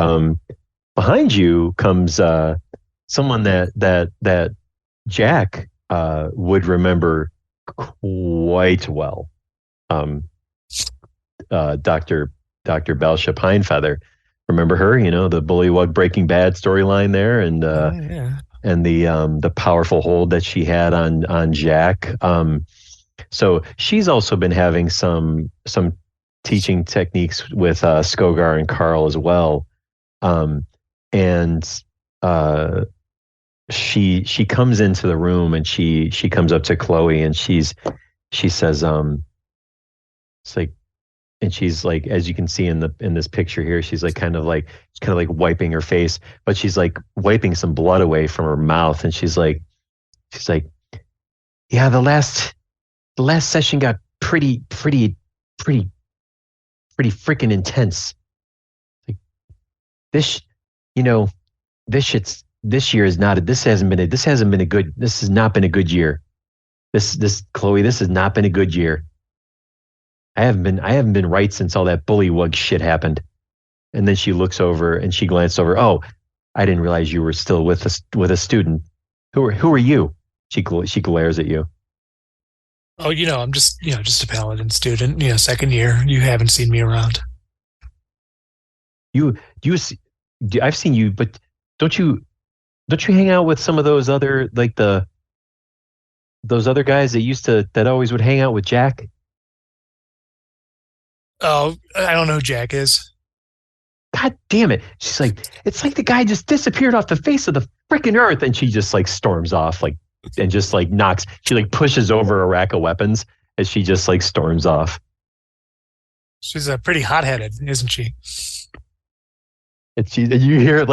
behind you comes someone that Jack would remember quite well. Dr. Belsha Pinefeather. Remember her? You know, the Bullywug Breaking Bad storyline there, and and the powerful hold that she had on Jack. So she's also been having some teaching techniques with Skogar and Carl as well. And she comes into the room, and she comes up to Chloe, and she says, it's like, and she's like, as you can see in this picture here, she's kind of like wiping her face, but she's like wiping some blood away from her mouth, and she's like, yeah, the last session got pretty freaking intense. Like this, you know, this year is not. This has not been a good year. This Chloe, this has not been a good year. I haven't been right since all that bullywug shit happened. And then she looks over and she glanced over. Oh, I didn't realize you were still with a student. Who are you? She glares at you. Oh, I'm just a paladin student. Second year. You haven't seen me around. I've seen you, but don't you hang out with some of those other those other guys that always would hang out with Jack? Oh, I don't know who Jack is. God damn it. She's like, it's like the guy just disappeared off the face of the freaking earth. And she just storms off and just knocks. She pushes over a rack of weapons as she just storms off. She's pretty hot-headed, isn't she? And you hear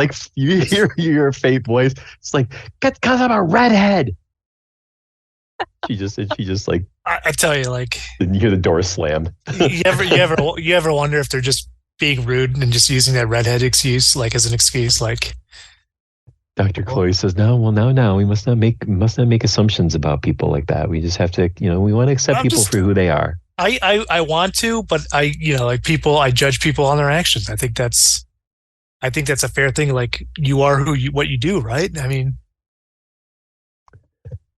your fake voice. It's like, because I'm a redhead. She just I tell you, and you hear the door slam. you ever wonder if they're just being rude and just using that redhead excuse as an excuse? Dr. Chloe says, no, we must not make assumptions about people like that. We just have to, we want to accept people for who they are. I want to, but I judge people on their actions. I think that's a fair thing. You are what you do, right?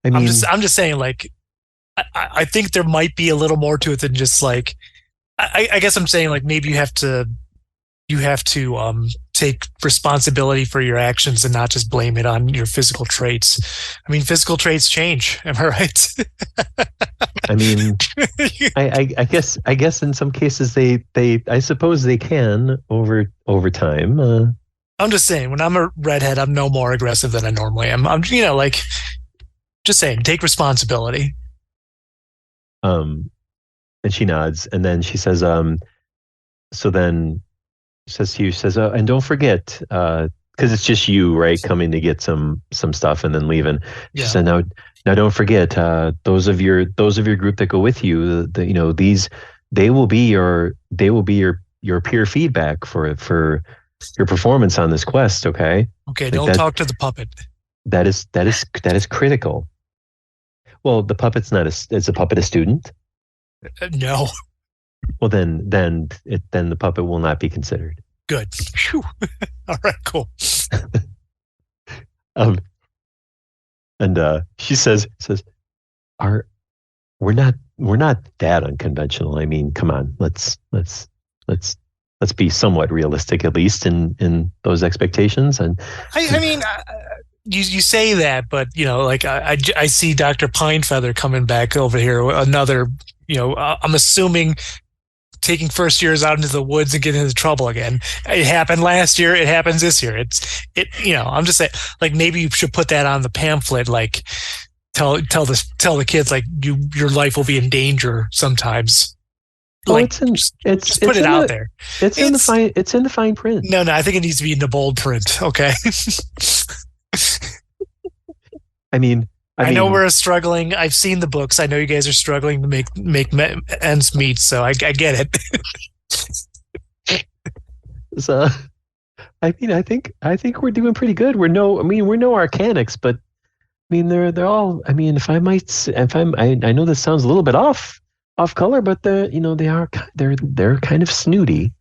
I'm just saying, I think there might be a little more to it than just I guess I'm saying maybe you have to take responsibility for your actions and not just blame it on your physical traits. Physical traits change. Am I right? I guess in some cases I suppose they can over time. I'm just saying, when I'm a redhead, I'm no more aggressive than I normally am. I'm just saying, take responsibility. And she nods, and then she says, so then says to you, and don't forget, because it's just you, right, coming to get some stuff and then leaving. She said, now don't forget, those of your group that go with you, they will be your peer feedback for your performance on this quest. Okay. Don't talk to the puppet. That is critical. Well, the puppet's is a puppet a student? No. Well, then the puppet will not be considered. Good. All right, cool. And she says, we're not that unconventional. Come on, let's be somewhat realistic, at least in those expectations. And you say that, but I see Dr. Pinefeather coming back over here. Another, I'm assuming taking first years out into the woods and getting into trouble again. It happened last year. It happens this year. I'm just saying, maybe you should put that on the pamphlet. Tell the kids your life will be in danger sometimes. It's put it out there. It's in the fine print. No, I think it needs to be in the bold print. Okay. I know we're struggling. I've seen the books. I know you guys are struggling to make ends meet. So I get it. So, I think we're doing pretty good. We're no arcanics, but they're all. I know this sounds a little bit off color, but they're kind of snooty.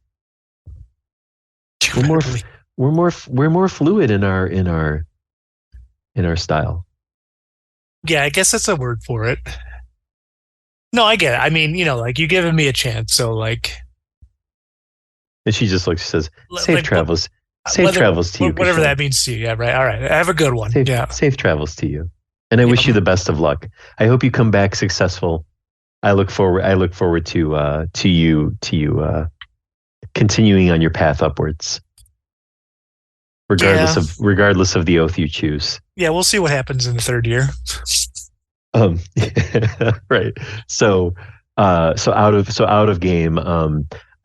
We're more we're more fluid in our style. Yeah, I guess that's a word for it. No, I get it. I mean, like you're giving me a chance, so like. And she just looks. She says, "Safe Like, travels, safe travels to you, whatever Kashan. that means to you. Yeah, right. All right. Have a good one. Safe travels to you, and I wish you the best of luck. I hope you come back successful. I look forward to you continuing on your path upwards, regardless of the oath you choose." Yeah, we'll see what happens in the third year. Right. So out of game.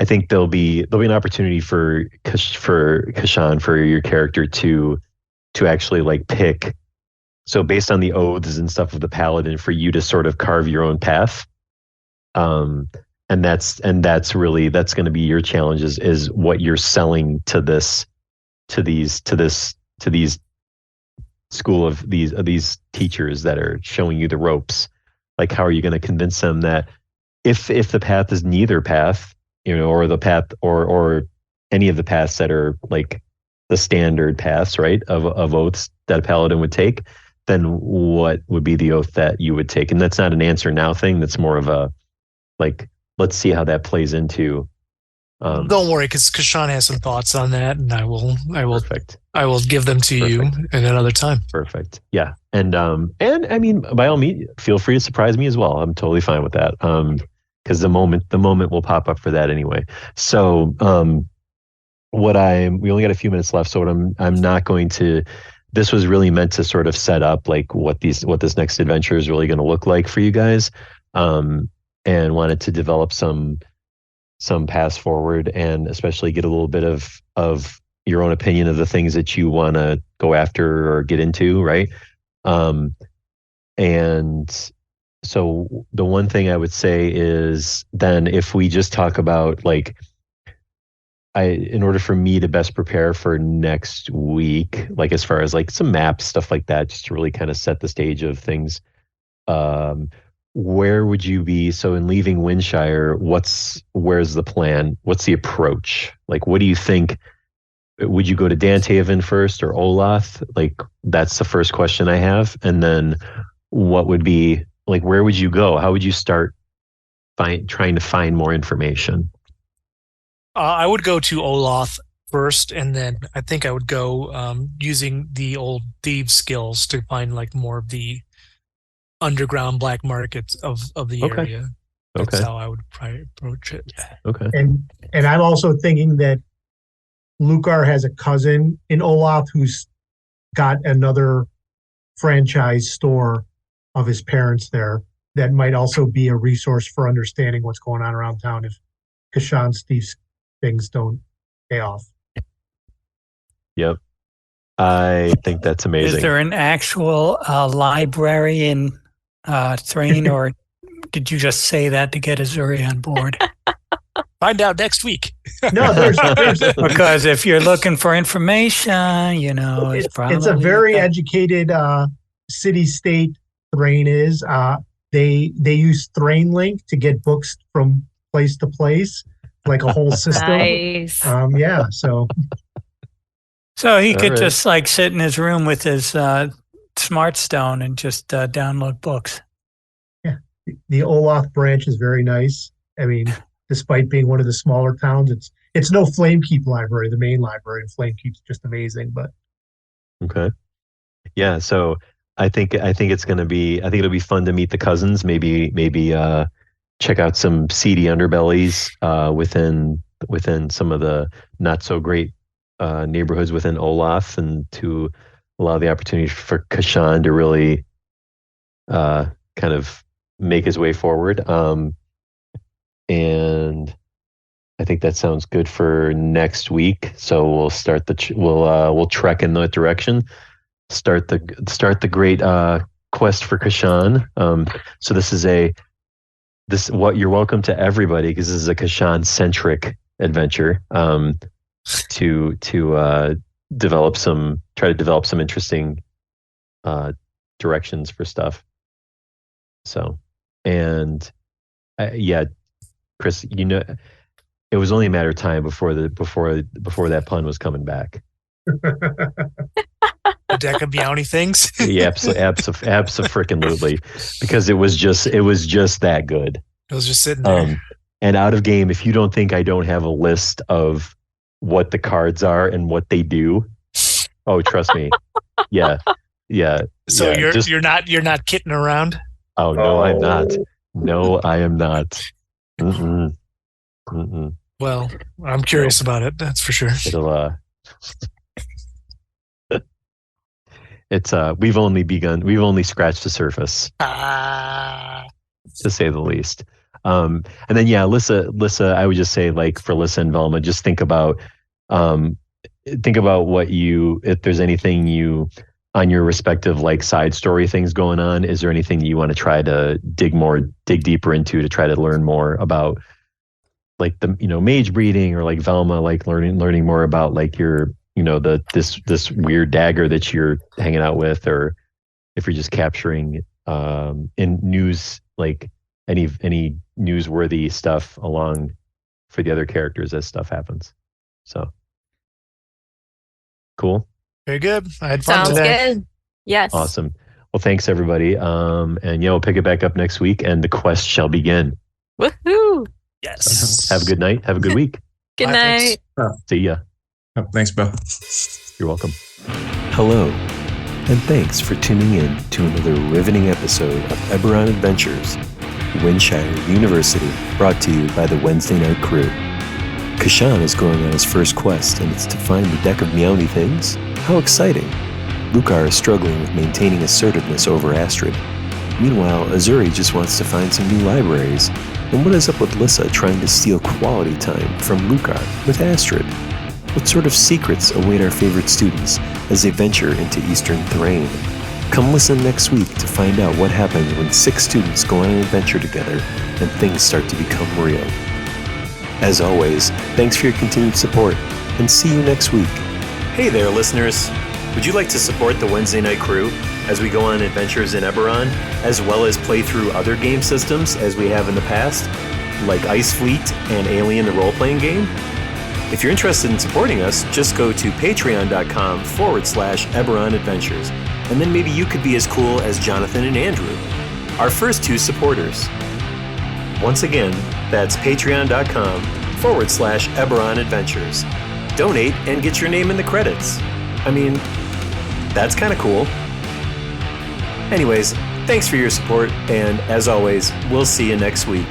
I think there'll be an opportunity for Kashan, for your character to actually like pick. So based on the oaths and stuff of the paladin, for you to sort of carve your own path. And that's going to be your challenge is what you're selling to these school of these teachers that are showing you the ropes. Like, how are you going to convince them that if the path is neither path, or the path or any of the paths that are like the standard paths, right, of oaths that a paladin would take, then what would be the oath that you would take? And that's not an answer now thing. That's more of a like, let's see how that plays into. Don't worry, because Kashan has some thoughts on that, and I will Perfect. I will give them to you in another time. Perfect. Yeah. And I mean, by all means, feel free to surprise me as well. I'm totally fine with that. Because the moment will pop up for that anyway. So we only got a few minutes left. So what I'm not going to. This was really meant to sort of set up like what this next adventure is really going to look like for you guys. And wanted to develop some paths forward, and especially get a little bit of your own opinion of the things that you want to go after or get into, right? And so the one thing I would say is, then if we just talk about like, in order for me to best prepare for next week, like as far as like some maps, stuff like that, just to really kind of set the stage of things. Where would you be? So in leaving Windshire, where's the plan? What's the approach? Like, what do you think? Would you go to Dantehaven first or Olath? Like, that's the first question I have. And then what would be like, where would you go? How would you start trying to find more information? I would go to Olath first, and then I think I would go using the old thieves skills to find like more of the underground black markets of the area. That's how I would probably approach it. Okay. And I'm also thinking that Lucar has a cousin in Olath who's got another franchise store of his parents there that might also be a resource for understanding what's going on around town if Kashan's these things don't pay off. Yep. I think that's amazing. Is there an actual library in Thrain, or did you just say that to get Azuri on board? Find out next week. No, there's because if you're looking for information, it's a very educated city-state. Thrain is. They use Thrain Link to get books from place to place, like a whole system. Nice. Yeah. So he could just like sit in his room with his Smart Stone and just download books. Yeah, the Olath branch is very nice. I mean, despite being one of the smaller towns, it's no Flamekeep library. The main library in Flamekeep's just amazing. But okay, yeah. So I think it's gonna be. I think it'll be fun to meet the cousins. Maybe check out some seedy underbellies within some of the not so great neighborhoods within Olath, and to allow the opportunity for Kashan to really kind of make his way forward. And I think that sounds good for next week. So we'll start we'll trek in that direction. Start the great quest for Kashan. So you're welcome to everybody, because this is a Kashan centric adventure. To try to develop some interesting directions for stuff. So, and yeah, Chris, it was only a matter of time before that pun was coming back. A deck of Meowny things. Yeah, absolutely, because it was just that good. It was just sitting there. And out of game, if you don't think I don't have a list of what the cards are and what they do, oh, trust me, yeah. So yeah, you're not kidding around. Oh no, I'm not. No, I am not. Mm-mm. Mm-mm. Well, I'm curious about it. That's for sure. It'll. It's we've only scratched the surface, to say the least. And then Lissa, I would just say, like, for Lissa and Velma, just think about what if there's anything you on your respective, like, side story things going on. Is there anything that you want to try to dig deeper into to try to learn more about, like, the mage breeding, or like Velma, like learning more about, like, your this weird dagger that you're hanging out with, or if you're just capturing in news, like any newsworthy stuff along for the other characters as stuff happens. So cool. Very good. I had fun Sounds today. good. Yes. Awesome. Well, thanks everybody. And we'll pick it back up next week, and the quest shall begin. Woohoo! Yes. Have a good night. Have a good week. Good Bye, night. thanks. See ya. Oh, thanks, Bill. You're welcome. Hello, and thanks for tuning in to another riveting episode of Eberron Adventures, Windshire University, brought to you by the Wednesday Night Crew. Kashan is going on his first quest, and it's to find the deck of Meowny things. How exciting! Lucar is struggling with maintaining assertiveness over Astrid. Meanwhile, Azuri just wants to find some new libraries. And what is up with Lissa trying to steal quality time from Lucar with Astrid? What sort of secrets await our favorite students as they venture into Eastern Thrain? Come listen next week to find out what happens when 6 students go on an adventure together and things start to become real. As always, thanks for your continued support, and see you next week. Hey there, listeners! Would you like to support the Wednesday Night Crew as we go on adventures in Eberron, as well as play through other game systems as we have in the past, like Ice Fleet and Alien the role-playing game? If you're interested in supporting us, just go to patreon.com/Eberron Adventures, and then maybe you could be as cool as Jonathan and Andrew, our first 2 supporters. Once again, that's patreon.com/Eberron Adventures. Donate and get your name in the credits. I mean, that's kind of cool. Anyways, thanks for your support, and as always, we'll see you next week.